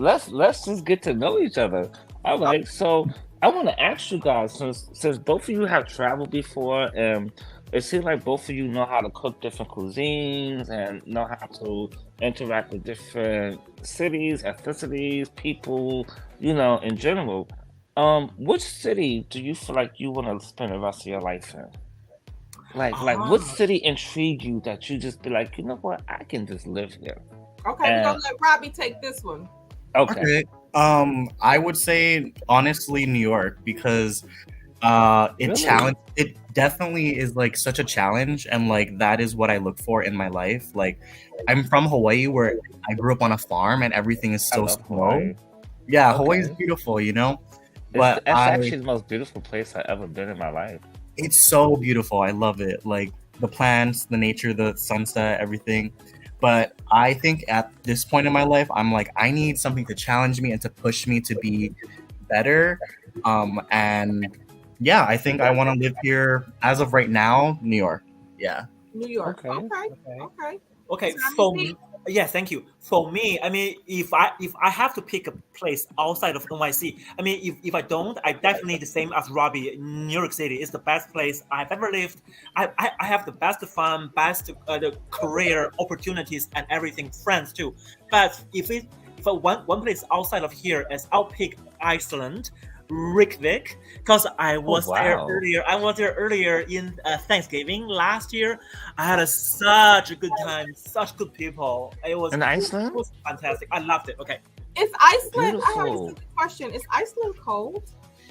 [SPEAKER 6] just get to know each other. All right. So I want to ask you guys since both of you have traveled before and it seems like both of you know how to cook different cuisines and know how to interact with different cities, ethnicities, people, in general. Which city do you feel like you want to spend the rest of your life in? Like what city intrigued you that you just be like, you know what, I can just live here.
[SPEAKER 2] Okay, we're gonna let Robbie take this one.
[SPEAKER 6] Okay.
[SPEAKER 7] Okay. I would say honestly New York because
[SPEAKER 6] Really?
[SPEAKER 7] it definitely is like such a challenge, and like that is what I look for in my life. Like I'm from Hawaii where I grew up on a farm and everything is
[SPEAKER 6] I
[SPEAKER 7] so
[SPEAKER 6] love
[SPEAKER 7] slow.
[SPEAKER 6] Hawaii.
[SPEAKER 7] Yeah, Hawaii is
[SPEAKER 6] Okay.
[SPEAKER 7] beautiful, you know?
[SPEAKER 6] It's
[SPEAKER 7] But
[SPEAKER 6] actually the most beautiful place I've ever been in my life.
[SPEAKER 7] it's so beautiful. I love it. Like the plants, the nature, the sunset, everything. But I think at this point in my life, I'm like, I need something to challenge me and to push me to be better. And yeah, I think I want to live here as of right now, New York. Yeah.
[SPEAKER 2] New York.
[SPEAKER 6] Okay.
[SPEAKER 2] Okay.
[SPEAKER 5] Okay.
[SPEAKER 2] Tommy
[SPEAKER 5] For
[SPEAKER 2] Z?
[SPEAKER 5] me, Yes, thank you. For me, I mean, if I have to pick a place outside of NYC, I mean, if I don't, I definitely the same as Robbie. New York City is the best place I've ever lived. I have the best fun, best the career opportunities and everything, friends too. But if one place outside of here is, I'll pick Iceland. Reykjavik, because I was there
[SPEAKER 6] wow.
[SPEAKER 5] earlier. I was there earlier in Thanksgiving last year. I had such a good time, such good people.
[SPEAKER 6] In
[SPEAKER 5] It
[SPEAKER 6] Iceland?
[SPEAKER 5] was fantastic. I loved it. Okay,
[SPEAKER 2] Is Iceland? I have a
[SPEAKER 6] Beautiful.
[SPEAKER 2] simple question. Is Iceland cold?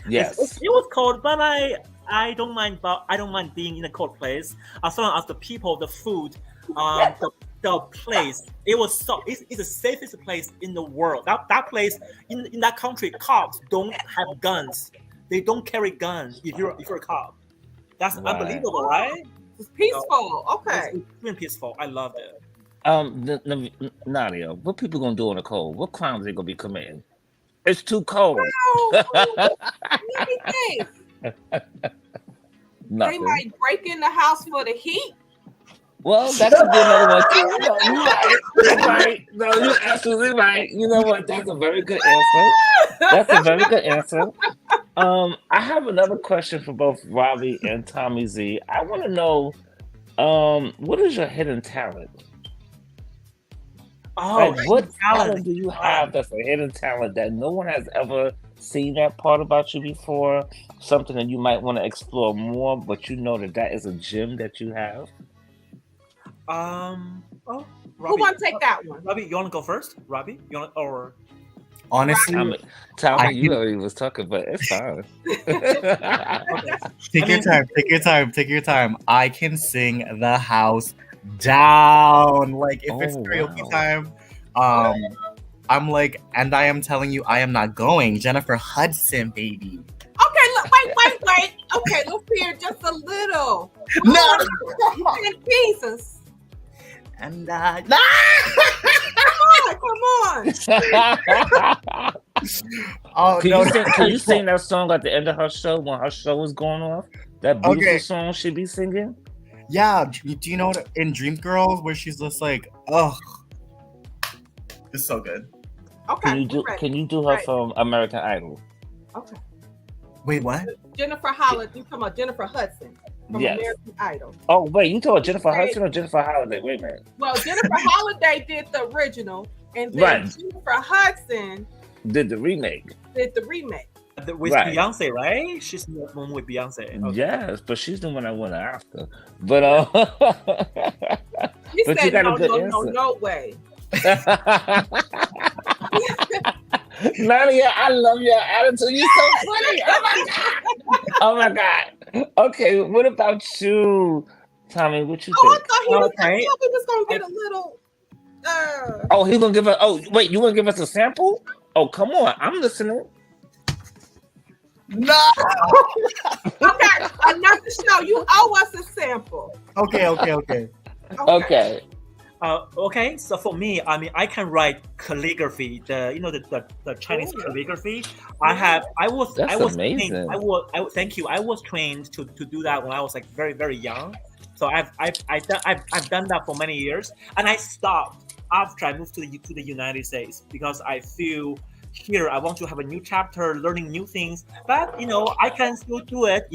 [SPEAKER 6] Yes.
[SPEAKER 5] it was cold, but I don't mind. But I don't mind being in a cold place as long as the people, the food, the place. It was so. It's the safest place in the world. That place in that country, cops don't have guns. They don't carry guns if you're a cop. That's
[SPEAKER 6] Right.
[SPEAKER 5] unbelievable, right?
[SPEAKER 2] It's peaceful. Okay.
[SPEAKER 5] It's been peaceful. I loved it.
[SPEAKER 6] Nadia, what people gonna do in the cold? What crimes they gonna be committing? It's too cold.
[SPEAKER 2] Let me think. They
[SPEAKER 6] Nothing.
[SPEAKER 2] might break in the house for the heat.
[SPEAKER 6] Well, that could be another one too. No, you're right. You're right. No, you're absolutely right. You know what? That's a very good answer. That's a very good answer. I have another question for both Robbie and Tommy Z. I want to know, what is your hidden talent?
[SPEAKER 5] Oh,
[SPEAKER 6] Like, what talent
[SPEAKER 5] talent.
[SPEAKER 6] do you have that's a hidden talent that no one has ever seen that part about you before? Something that you might want to explore more, but you know that is a gem that you have.
[SPEAKER 5] Oh,
[SPEAKER 2] Who
[SPEAKER 5] Robbie.
[SPEAKER 2] want to take that one?
[SPEAKER 5] Robbie, you want to go first? Robbie, you want or
[SPEAKER 7] Honestly,
[SPEAKER 6] Tommy,
[SPEAKER 7] I
[SPEAKER 6] you
[SPEAKER 7] can-
[SPEAKER 6] already was talking, but it's fine.
[SPEAKER 7] take
[SPEAKER 5] I
[SPEAKER 7] your
[SPEAKER 5] mean-
[SPEAKER 7] time. Take your time. Take your time. I can sing the house down. Like if it's
[SPEAKER 6] Oh,
[SPEAKER 7] karaoke
[SPEAKER 6] wow.
[SPEAKER 7] time, I'm like, and I am telling you, I am not going. Jennifer Hudson, baby.
[SPEAKER 2] Okay, look, wait. Okay, let's hear just a little.
[SPEAKER 7] No.
[SPEAKER 2] In pieces.
[SPEAKER 7] And
[SPEAKER 2] Come on.
[SPEAKER 7] oh
[SPEAKER 6] Can
[SPEAKER 7] no,
[SPEAKER 6] you sing that song at the end of her show when her show is going off? That beautiful
[SPEAKER 7] Okay.
[SPEAKER 6] song she be singing?
[SPEAKER 7] Yeah, do you know what in Dreamgirls where she's just like, ugh, it's so good.
[SPEAKER 2] Okay. ready.
[SPEAKER 6] Can you do her
[SPEAKER 2] Right.
[SPEAKER 6] from American Idol?
[SPEAKER 2] Okay.
[SPEAKER 7] Wait, what?
[SPEAKER 2] Jennifer Holliday. You talking about Jennifer Hudson from
[SPEAKER 6] Yes.
[SPEAKER 2] American Idol?
[SPEAKER 6] Oh wait, you talking about Jennifer
[SPEAKER 2] Right.
[SPEAKER 6] Hudson or Jennifer Holiday? Wait a minute.
[SPEAKER 2] Well, Jennifer Holliday did the original, and then
[SPEAKER 6] Right.
[SPEAKER 2] Jennifer Hudson
[SPEAKER 6] Did the remake.
[SPEAKER 2] did the remake.
[SPEAKER 5] with
[SPEAKER 6] Right.
[SPEAKER 5] Beyonce, right? She's the one with Beyonce. Okay.
[SPEAKER 6] Yes, but she's the one I went after. But
[SPEAKER 2] He
[SPEAKER 6] But you
[SPEAKER 2] said,
[SPEAKER 6] got a
[SPEAKER 2] no,
[SPEAKER 6] good
[SPEAKER 2] no,
[SPEAKER 6] answer.
[SPEAKER 2] no way.
[SPEAKER 6] Nadia, I love your attitude. You're so funny. Oh my god. Oh my god. Okay, what about you, Tommy? What you
[SPEAKER 2] Oh, I
[SPEAKER 6] think?
[SPEAKER 2] thought he was,
[SPEAKER 5] Okay.
[SPEAKER 2] I thought we was gonna get a little.
[SPEAKER 6] Oh, he's gonna give us. Oh, wait, you want to give us a sample? Oh, come on, I'm listening.
[SPEAKER 7] No.
[SPEAKER 2] Okay, another show. You owe us a sample.
[SPEAKER 7] Okay.
[SPEAKER 6] Okay.
[SPEAKER 5] Okay, so for me, I mean, I can write calligraphy. The Chinese
[SPEAKER 2] Ooh.
[SPEAKER 5] calligraphy. I was
[SPEAKER 6] That's amazing.
[SPEAKER 5] trained. Thank you. I was trained to do that when I was like very very young. So I've done that for many years, and I stopped after I moved to the United States because I feel here I want to have a new chapter, learning new things. But I can still do it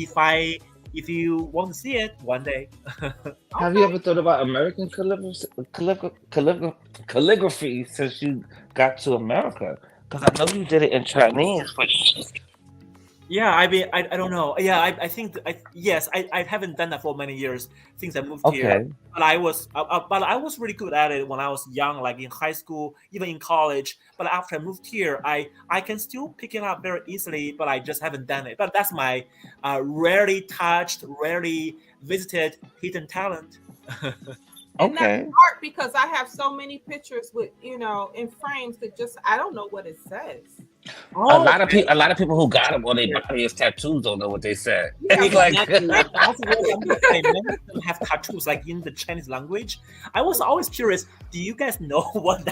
[SPEAKER 5] if you want to see it one day.
[SPEAKER 6] Have you ever thought about American calligraphy since you got to America? Because I know you did it in Chinese, but
[SPEAKER 5] Yeah, I mean, I don't know. Yeah, I think I haven't done that for many years since I moved here.
[SPEAKER 6] okay.
[SPEAKER 5] But I was really good at it when I was young, like in high school, even in college. But after I moved here, I can still pick it up very easily, but I just haven't done it. But that's my rarely touched, rarely visited hidden talent.
[SPEAKER 2] And
[SPEAKER 6] Okay.
[SPEAKER 2] that's hard because I have so many pictures with in frames that just I don't know what it says.
[SPEAKER 6] A lot of people who got them on their body as tattoos don't know what they said.
[SPEAKER 2] Yeah,
[SPEAKER 6] Like,
[SPEAKER 5] That's what I'm saying. Many of them have tattoos, like in the Chinese language. I was always curious. Do you guys know what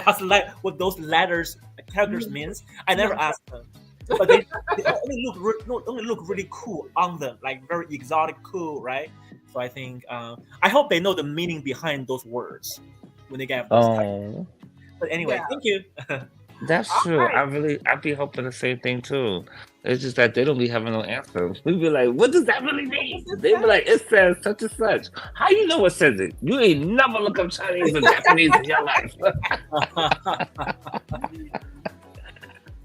[SPEAKER 5] those letters, characters means? I never asked them, but they only look really cool on them, like very exotic, cool, right? So I think I hope they know the meaning behind those words when they get those tattoos. But anyway,
[SPEAKER 2] Yeah.
[SPEAKER 5] thank you.
[SPEAKER 6] That's
[SPEAKER 2] All
[SPEAKER 6] true.
[SPEAKER 2] right.
[SPEAKER 6] I'd be hoping the same thing too. It's just that they don't be having no answers. We be like, what does that really mean?
[SPEAKER 2] What does it
[SPEAKER 6] They be
[SPEAKER 2] say?
[SPEAKER 6] like, it says such and such. How you know it says it? You ain't never look up Chinese or Japanese in your life.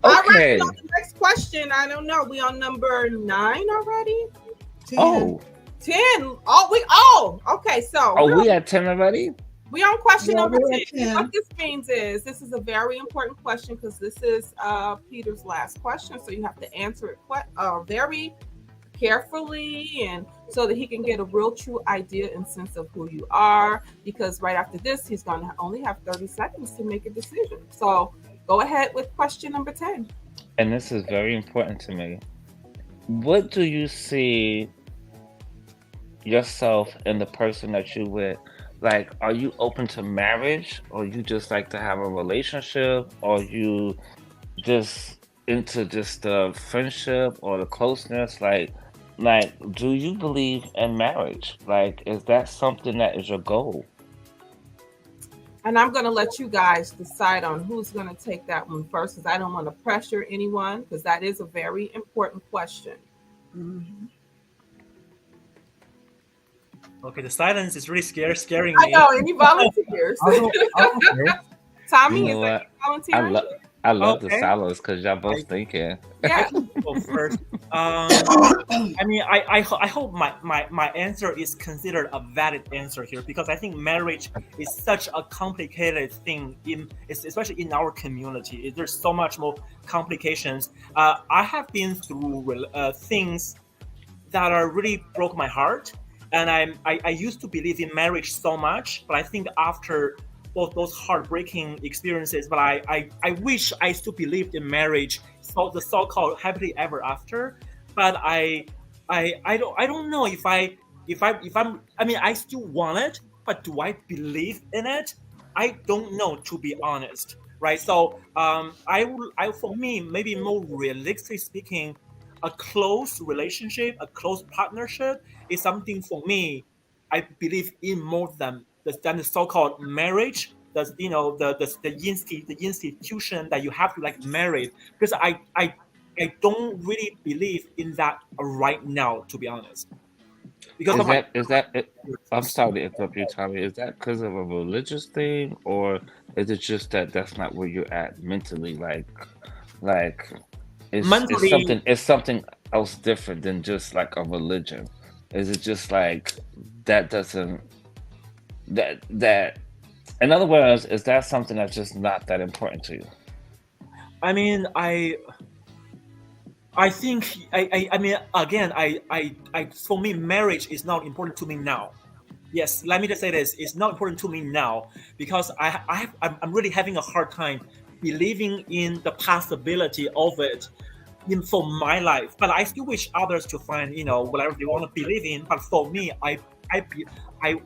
[SPEAKER 2] All right,
[SPEAKER 6] Okay.
[SPEAKER 2] so the next question. I don't know. We on number 9 already?
[SPEAKER 3] 10.
[SPEAKER 6] Oh,
[SPEAKER 2] 10. Okay. So
[SPEAKER 6] oh, we at 10 already?
[SPEAKER 2] we on question
[SPEAKER 3] Yeah,
[SPEAKER 2] number
[SPEAKER 3] we're
[SPEAKER 2] 10.
[SPEAKER 3] at 10.
[SPEAKER 2] What this means is this is a very important question because this is Peter's last question. So you have to answer it very carefully and so that he can get a real true idea and sense of who you are. Because right after this, he's going to only have 30 seconds to make a decision. So go ahead with question number 10.
[SPEAKER 6] And this is very important to me. What do you see yourself and the person that you with? Like, are you open to marriage, or you just like to have a relationship, or you just into just the friendship or the closeness? Like, do you believe in marriage? Like, is that something that is your goal?
[SPEAKER 2] And I'm going to let you guys decide on who's going to take that one first because I don't want to pressure anyone because that is a very important question.
[SPEAKER 3] Mhm.
[SPEAKER 5] Okay, the silence is really scaring
[SPEAKER 2] I
[SPEAKER 5] me.
[SPEAKER 2] know. Any volunteers?
[SPEAKER 7] I'll go first.
[SPEAKER 2] Tommy,
[SPEAKER 6] You
[SPEAKER 2] is
[SPEAKER 6] know
[SPEAKER 2] that
[SPEAKER 6] what?
[SPEAKER 2] you volunteering?
[SPEAKER 6] I love the
[SPEAKER 5] Okay.
[SPEAKER 6] silence because y'all both
[SPEAKER 5] I-
[SPEAKER 6] thinking.
[SPEAKER 2] Yeah.
[SPEAKER 5] Go first. I mean, I hope my answer is considered a valid answer here because I think marriage is such a complicated thing especially in our community. There's so much more complications. I have been through things that are really broke my heart, and I used to believe in marriage so much, but I think after both those heartbreaking experiences, but I wish I still believed in marriage, so the so-called happily ever after. But I don't know if I'm I mean I still want it, but do I believe in it? I don't know, to be honest. Right. So I for me, maybe more realistically speaking, a close relationship, a close partnership is something for me I believe in more than the so-called marriage. The institution that you have to like marry, because I don't really believe in that right now, to be honest, because of my
[SPEAKER 6] Is that it? I'm
[SPEAKER 5] experiences.
[SPEAKER 6] sorry to interrupt you, Tommy. Is that because of a religious thing, or is it just that that's not where you're at mentally? Like
[SPEAKER 5] Mentally,
[SPEAKER 6] it's something else different than just like a religion. Is it just like that doesn't that in other words, is that something that's just not that important to you?
[SPEAKER 5] I mean, I think I mean again I for me marriage is not important to me now. Yes, let me just say this: it's not important to me now because I'm really having a hard time believing in the possibility of it in for my life. But I still wish others to find whatever they want to believe in. But for me, I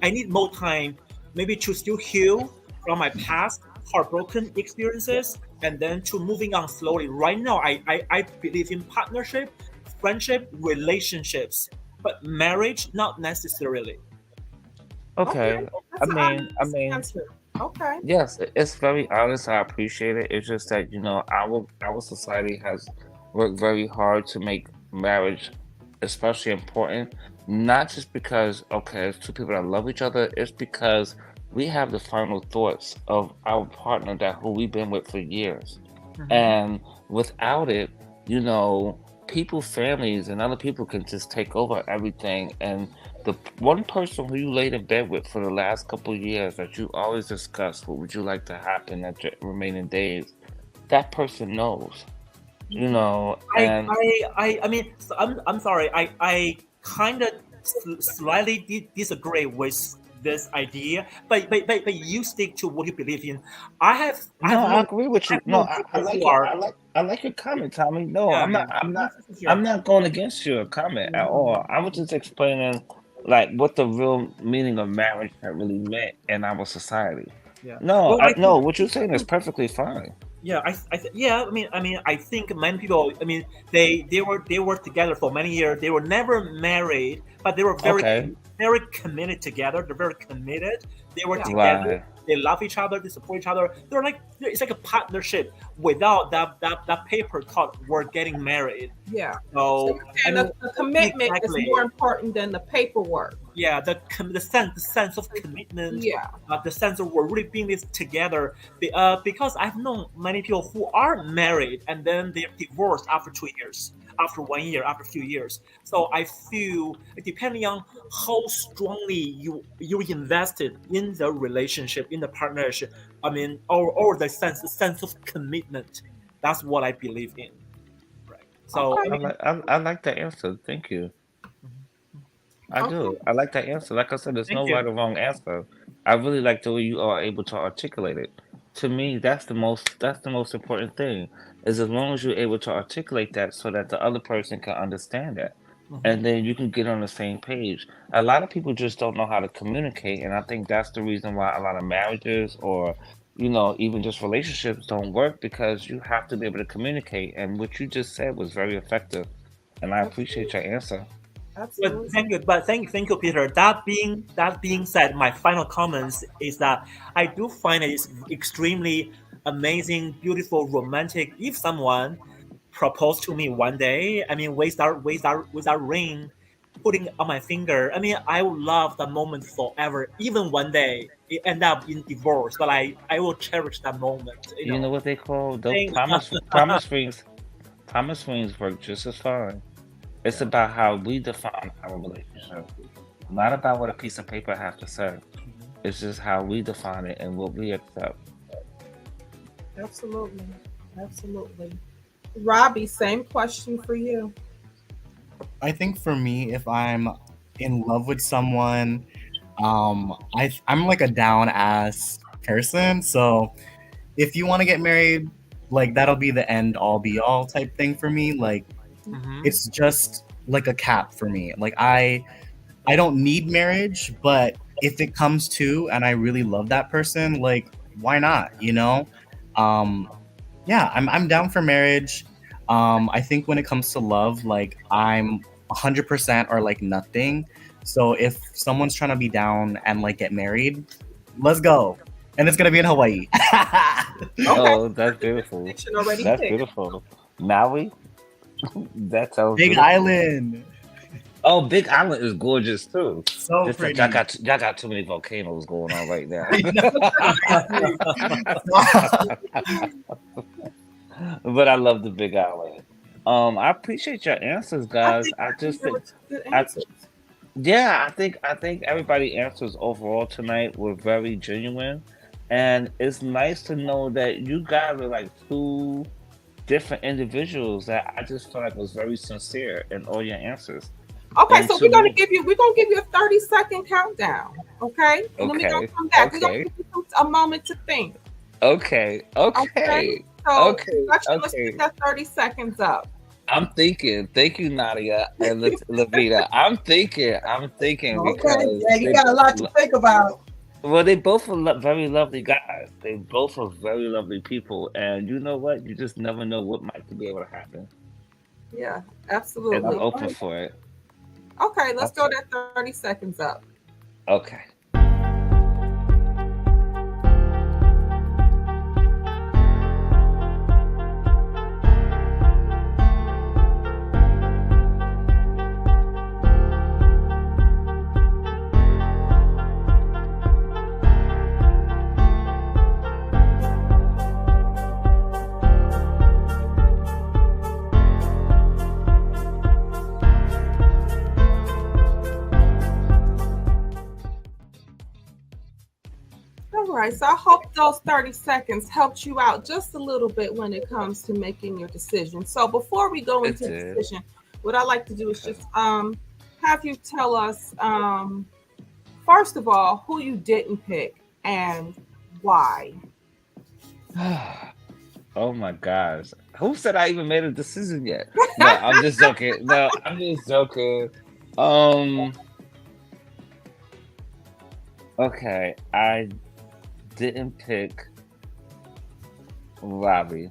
[SPEAKER 5] need more time, maybe to still heal from my past heartbroken experiences, and then to moving on slowly. Right now, I believe in partnership, friendship, relationships, but marriage not necessarily.
[SPEAKER 2] Okay.
[SPEAKER 6] Okay.
[SPEAKER 2] That's an
[SPEAKER 6] I
[SPEAKER 2] honest
[SPEAKER 6] mean,
[SPEAKER 2] answer. Okay.
[SPEAKER 6] yes, it's very honest. I appreciate it. It's just that, our society has worked very hard to make marriage especially important, not just because, okay, it's two people that love each other, it's because we have the final thoughts of our partner that who we've been with for years. And without it, people, families, and other people can just take over everything. And the one person who you laid in bed with for the last couple of years that you always discuss what would you like to happen at your remaining days, that person knows, and
[SPEAKER 5] I mean, so I'm sorry. I kind of slightly disagree with this idea, but you stick to what you believe in. I
[SPEAKER 6] no,
[SPEAKER 5] have
[SPEAKER 6] I
[SPEAKER 5] known
[SPEAKER 6] agree with
[SPEAKER 5] I
[SPEAKER 6] you.
[SPEAKER 5] have
[SPEAKER 6] No,
[SPEAKER 5] known
[SPEAKER 6] I
[SPEAKER 5] people
[SPEAKER 6] like
[SPEAKER 5] who
[SPEAKER 6] it.
[SPEAKER 5] are
[SPEAKER 6] I like your comment, Tommy. No,
[SPEAKER 5] yeah,
[SPEAKER 6] I'm not. I'm not.
[SPEAKER 5] yeah.
[SPEAKER 6] I'm not going against your comment at all. I was just explaining like what the real meaning of marriage had really meant in our society.
[SPEAKER 5] Yeah.
[SPEAKER 6] No,
[SPEAKER 5] Well, I think
[SPEAKER 6] no. What you're saying is perfectly fine.
[SPEAKER 5] yeah, yeah. I mean, I think many people. I mean, they were together for many years. They were never married, but they were
[SPEAKER 6] Okay,
[SPEAKER 5] very committed together. They're very committed. They were
[SPEAKER 2] Yeah.
[SPEAKER 5] together
[SPEAKER 6] right.
[SPEAKER 5] they love each other, they support each other. They're like, it's like a partnership without that paper called we're getting married.
[SPEAKER 2] Yeah.
[SPEAKER 5] So I
[SPEAKER 2] And
[SPEAKER 5] mean,
[SPEAKER 2] the commitment
[SPEAKER 5] exactly.
[SPEAKER 2] is more important than the paperwork.
[SPEAKER 5] Yeah, the sense of commitment,
[SPEAKER 2] Yeah.
[SPEAKER 5] the sense of we're really being this together. Because I've known many people who are married and then they're divorced after 2 years, after 1 year, after a few years. So I feel depending on how strongly you invested in the relationship, in the partnership, I mean, or the sense of commitment. That's what I believe in. Right. So
[SPEAKER 2] Okay.
[SPEAKER 6] I like that answer. Thank you. I
[SPEAKER 2] Okay.
[SPEAKER 6] do. I like that answer. Like I said, there's
[SPEAKER 5] Thank
[SPEAKER 6] no
[SPEAKER 5] you.
[SPEAKER 6] right or wrong answer. I really like the way you are able to articulate it. To me, that's the most important thing. Is as long as you're able to articulate that so that the other person can understand that. And then you can get on the same page. A lot of people just don't know how to communicate, and I think that's the reason why a lot of marriages or even just relationships don't work because you have to be able to communicate. And what you just said was very effective, and I appreciate your answer.
[SPEAKER 2] Absolutely.
[SPEAKER 5] But thank you, Peter. That being said, my final comments is that I do find it is extremely amazing, beautiful, romantic. If someone proposed to me one day, I mean, with that ring, putting on my finger, I mean, I would love that moment forever. Even one day it end up in divorce, but I will cherish that moment.
[SPEAKER 6] You know what they call those
[SPEAKER 5] Thank-
[SPEAKER 6] promise rings? Promise rings work just as fine. It's about how we define our relationship, not about what a piece of paper have to say. It's just how we define it and what we accept.
[SPEAKER 2] Absolutely. Absolutely. Robbie, same question for you.
[SPEAKER 7] I think for me, if I'm in love with someone, I'm like a down ass person. So if you want to get married, like that'll be the end all be all type thing for me. Like it's just like a cap for me. Like I don't need marriage, but if it comes to and I really love that person, like why not? Yeah, I'm down for marriage. I think when it comes to love, like I'm 100% or like nothing. So if someone's trying to be down and like get married, let's go. And it's gonna be in Hawaii.
[SPEAKER 6] Oh, that's beautiful.
[SPEAKER 2] Destination already
[SPEAKER 6] That's
[SPEAKER 2] picked.
[SPEAKER 6] beautiful. Maui? That sounds
[SPEAKER 7] Big
[SPEAKER 6] beautiful.
[SPEAKER 7] Island.
[SPEAKER 6] Oh, Big Island is gorgeous too.
[SPEAKER 7] So
[SPEAKER 6] Just
[SPEAKER 7] pretty.
[SPEAKER 6] that y'all got too many volcanoes going on right now. But I love the Big Island. I appreciate your answers, guys. I just think,
[SPEAKER 2] Good
[SPEAKER 6] I,
[SPEAKER 2] answers.
[SPEAKER 6] yeah, I think everybody answers overall tonight were very genuine, and it's nice to know that you guys are like two different individuals that I just feel like was very sincere in all your answers.
[SPEAKER 2] Okay,
[SPEAKER 6] And
[SPEAKER 2] so
[SPEAKER 6] to
[SPEAKER 2] we're gonna
[SPEAKER 6] me-
[SPEAKER 2] give you a 30-second countdown. Okay? And then we're gonna
[SPEAKER 6] Okay,
[SPEAKER 2] come back. We're gonna
[SPEAKER 6] okay.
[SPEAKER 2] give you a moment to think.
[SPEAKER 6] Okay, okay,
[SPEAKER 2] So
[SPEAKER 6] okay,
[SPEAKER 2] let's
[SPEAKER 6] okay.
[SPEAKER 2] put that 30 seconds up.
[SPEAKER 6] I'm thinking. Thank you, Nadia and Lavita. I'm thinking
[SPEAKER 3] Okay,
[SPEAKER 6] because
[SPEAKER 3] yeah, you got a lot to think about.
[SPEAKER 6] well, they both are very lovely guys. They both are very lovely people, and you know what? You just never know what might be able to happen,
[SPEAKER 2] Yeah,
[SPEAKER 6] and
[SPEAKER 2] absolutely.
[SPEAKER 6] I'm open for it.
[SPEAKER 2] Okay, let's throw that 30 seconds up.
[SPEAKER 6] Okay.
[SPEAKER 2] All right, so I hope those 30 seconds helped you out just a little bit when it comes to making your decision. So before we go
[SPEAKER 6] It
[SPEAKER 2] into the
[SPEAKER 6] did.
[SPEAKER 2] decision, what I like to do is just have you tell us first of all who you didn't pick and why.
[SPEAKER 6] Oh my gosh. Who said I even made a decision yet? No, I'm just joking. No, I'm just joking. Okay, I didn't pick Robbie.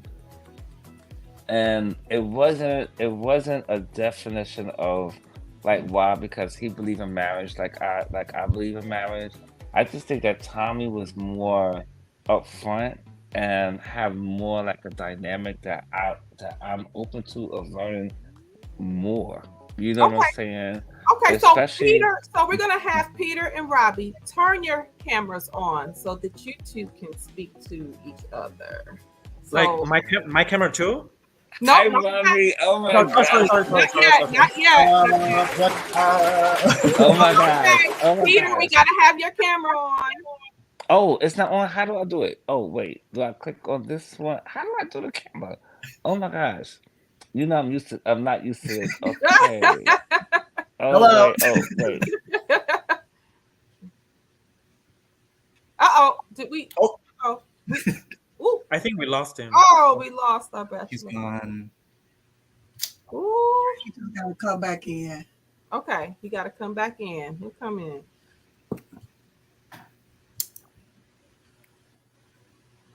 [SPEAKER 6] And it wasn't a definition of like why, because he believed in marriage like I believe in marriage. I just think that Tommy was more upfront and have more like a dynamic that I'm open to of learning more. You know what I'm
[SPEAKER 2] Okay.
[SPEAKER 6] saying?
[SPEAKER 2] Okay, so
[SPEAKER 6] Especially
[SPEAKER 2] Peter, so we're gonna have Peter and Robbie turn your cameras on so that you two can speak to each other. So
[SPEAKER 5] Like my camera too.
[SPEAKER 2] no,
[SPEAKER 6] Hi,
[SPEAKER 2] no,
[SPEAKER 6] Robbie. Oh my
[SPEAKER 5] No,
[SPEAKER 6] god.
[SPEAKER 5] sorry.
[SPEAKER 2] not yet, not yet.
[SPEAKER 6] Oh my god.
[SPEAKER 2] Okay,
[SPEAKER 6] Oh my
[SPEAKER 2] Peter, we
[SPEAKER 6] gosh.
[SPEAKER 2] gotta have your camera on.
[SPEAKER 6] Oh, it's not on. How do I do it? Oh wait, do I click on this one? How do I do the camera? Oh my gosh. You know I'm not used to this. Okay. Oh
[SPEAKER 3] Hello.
[SPEAKER 6] wait. Oh wait.
[SPEAKER 2] Did we?
[SPEAKER 7] Oh.
[SPEAKER 2] Oh, ooh.
[SPEAKER 5] I think we lost him.
[SPEAKER 2] Oh, we lost our best.
[SPEAKER 7] He's gone.
[SPEAKER 2] Ooh.
[SPEAKER 3] She just gotta come back in.
[SPEAKER 2] Okay, you got to come back in. He'll come in.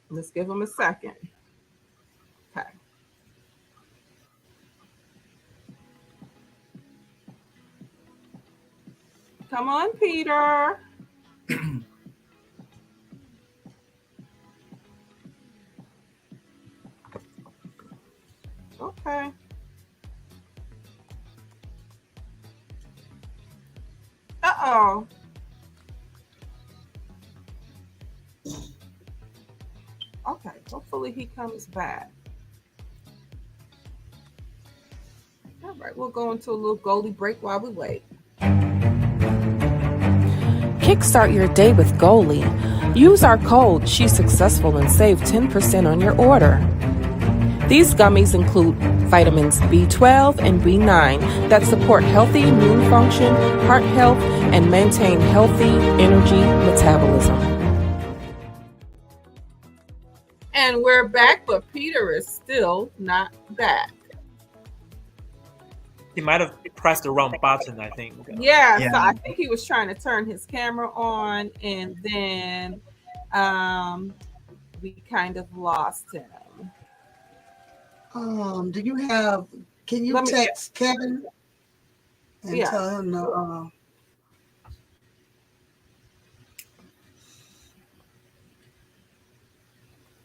[SPEAKER 2] Let's give him a second. Okay. Come on, Peter. Okay. Uh-oh. Okay, hopefully he comes back. All right, we'll go into a little Goli break while we wait.
[SPEAKER 4] Kickstart your day with Goli. Use our code shessuccessful and save 10% on your order. These gummies include vitamins B12 and B9 that support healthy immune function, heart health, and maintain healthy energy metabolism.
[SPEAKER 2] And we're back, but Peter is still not back.
[SPEAKER 5] He might have pressed the wrong button, I think.
[SPEAKER 2] Yeah, so
[SPEAKER 7] Yeah.
[SPEAKER 2] I think he was trying to turn his camera on, and then we kind of lost him.
[SPEAKER 3] Do you have? Can you
[SPEAKER 2] Let me-
[SPEAKER 3] text Kevin and
[SPEAKER 2] Yeah.
[SPEAKER 3] tell him to?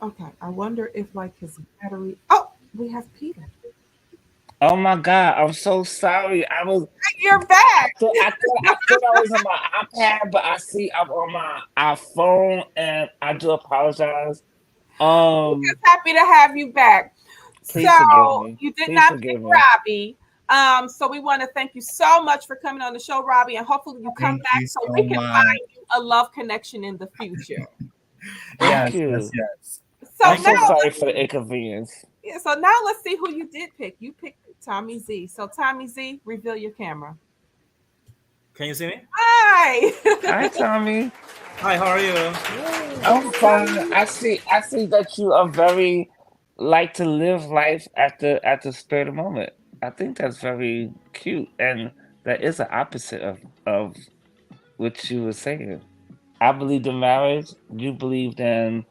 [SPEAKER 2] Okay, I wonder if like his battery. Oh, we have Peter.
[SPEAKER 6] Oh my god. I'm so sorry.
[SPEAKER 2] You're back.
[SPEAKER 6] I thought I was on my iPad, but I see I'm on my iPhone, and I do apologize.
[SPEAKER 2] Just happy to have you back.
[SPEAKER 6] Please forgive
[SPEAKER 2] So
[SPEAKER 6] me.
[SPEAKER 2] you did
[SPEAKER 6] Please
[SPEAKER 2] not
[SPEAKER 6] forgive
[SPEAKER 2] pick
[SPEAKER 6] me.
[SPEAKER 2] Robbie. So we want to thank you so much for coming on the show, Robbie, and hopefully you come
[SPEAKER 7] Thank
[SPEAKER 2] back
[SPEAKER 7] you
[SPEAKER 2] so
[SPEAKER 7] so
[SPEAKER 2] we can
[SPEAKER 7] much.
[SPEAKER 2] find you a love connection in the future.
[SPEAKER 6] Thank
[SPEAKER 7] Yes,
[SPEAKER 6] you.
[SPEAKER 7] yes.
[SPEAKER 2] So
[SPEAKER 6] I'm so
[SPEAKER 2] now,
[SPEAKER 6] sorry for the inconvenience.
[SPEAKER 2] yeah, so now let's see who you did pick. You picked Tommy Z. So Tommy Z, reveal your camera.
[SPEAKER 5] Can you see me?
[SPEAKER 2] Hi.
[SPEAKER 6] Hi, Tommy.
[SPEAKER 5] Hi, how are you?
[SPEAKER 6] I'm fine. I see that you are very like to live life at the spur of the moment. I think that's very cute, and that is the opposite of what you were saying. I believed in marriage. You believed in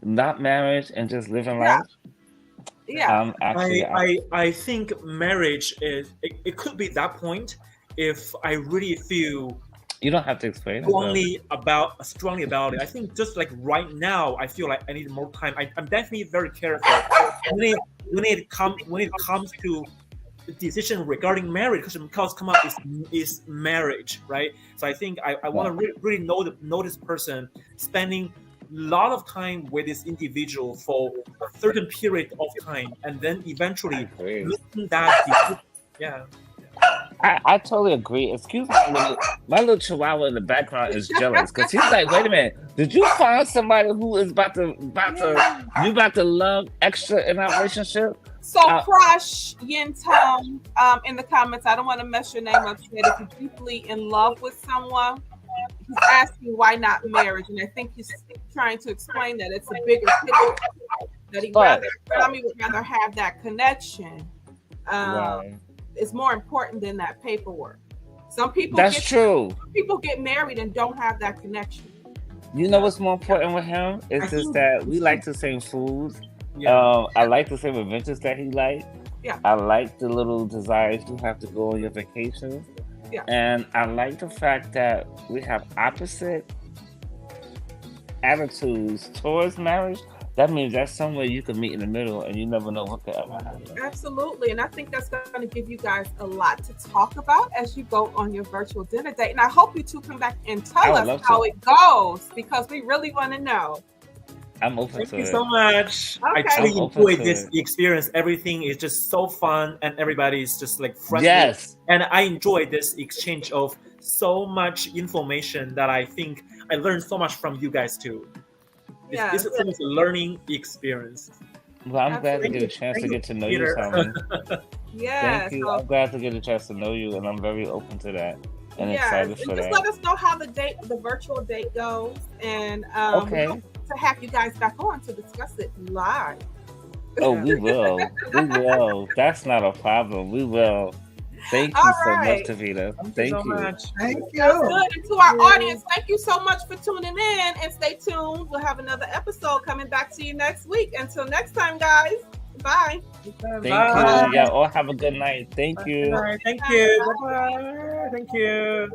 [SPEAKER 6] not marriage and just living life.
[SPEAKER 2] Yeah.
[SPEAKER 6] Actually,
[SPEAKER 5] I think marriage is it could be that point if I really feel
[SPEAKER 6] you don't have to explain it. though.
[SPEAKER 5] strongly about it. I think just like right now, I feel like I need more time. I'm definitely very careful when it comes to the decision regarding marriage, because come up is marriage, right? So I think I want to really know this person, spending a lot of time with this individual for a certain period of time, and then eventually
[SPEAKER 6] agree.
[SPEAKER 5] making that yeah.
[SPEAKER 6] I totally agree. Excuse me, my little chihuahua in the background is jealous because he's like, "Wait a minute, did you find somebody who is about to love extra in our relationship?"
[SPEAKER 2] So Crush Yin Tong in the comments, I don't want to mess your name up. Said if you're deeply in love with someone, he's asking why not marriage, and I think he's trying to explain that it's a bigger picture. That Tommy would rather have that connection.
[SPEAKER 6] Right.
[SPEAKER 2] Is more important than that paperwork. Some people
[SPEAKER 6] true.
[SPEAKER 2] Some people get married and don't have that connection.
[SPEAKER 6] You know what's more important with him? It's just that we like the same foods.
[SPEAKER 5] Yeah.
[SPEAKER 6] I like the same adventures that he likes.
[SPEAKER 2] Yeah.
[SPEAKER 6] I like the little desires you have to go on your vacations.
[SPEAKER 2] Yeah.
[SPEAKER 6] And I like the fact that we have opposite attitudes towards marriage, that means that's somewhere you can meet in the middle, and you never know what could ever happen.
[SPEAKER 2] Absolutely. And I think that's going to give you guys a lot to talk about as you go on your virtual dinner date. And I hope you two come back and tell us how it goes, because we really want to know.
[SPEAKER 6] I'm open to it.
[SPEAKER 5] Thank you so much.
[SPEAKER 2] Okay.
[SPEAKER 5] I truly enjoyed this experience. Everything is just so fun, and everybody is just like friendly.
[SPEAKER 6] Yes.
[SPEAKER 5] And I enjoyed this exchange of so much information that I think I learned so much from you guys too.
[SPEAKER 2] Yeah.
[SPEAKER 5] This is a learning experience.
[SPEAKER 6] Well, I'm glad to get a chance to get to know you, Tommy.
[SPEAKER 2] Yeah.
[SPEAKER 6] Thank you. I'm glad to get a chance to know you, and I'm very open to that and excited for that.
[SPEAKER 2] Just let us know how the virtual date goes, and
[SPEAKER 6] okay.
[SPEAKER 2] we hope to have you guys back on to discuss it live.
[SPEAKER 6] Oh, we will. We will. That's not a problem. We will. Thank you so much, Tavita. Thank you.
[SPEAKER 3] Thank you.
[SPEAKER 2] And to our audience, thank you so much for tuning in, and stay tuned. We'll have another episode coming back to you next week. Until next time, guys. Bye.
[SPEAKER 6] Thank you. Yeah, all have a good night. Thank you.
[SPEAKER 5] Thank you. Bye-bye. Thank you.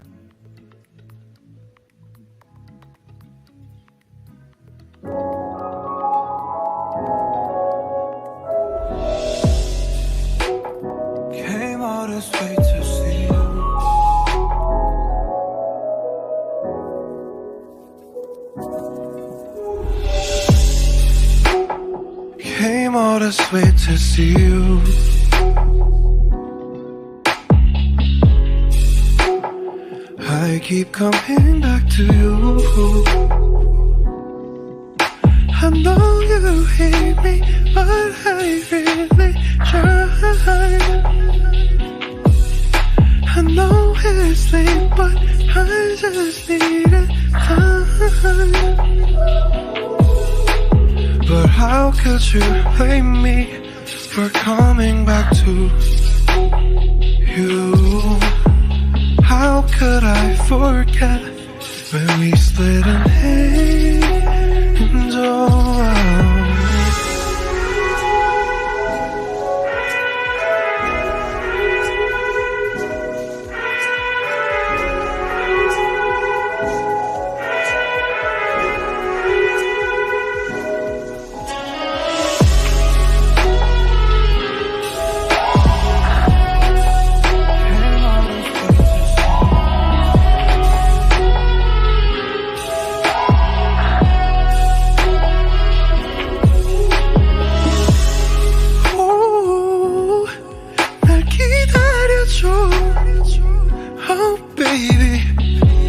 [SPEAKER 1] Came all this way to see you. Came all this way to see you. I keep coming back to you. I know you hate me, but I really try. I know it's late, but I just needed time. But how could you blame me for coming back to you? How could I forget when we split an angel? Oh, baby.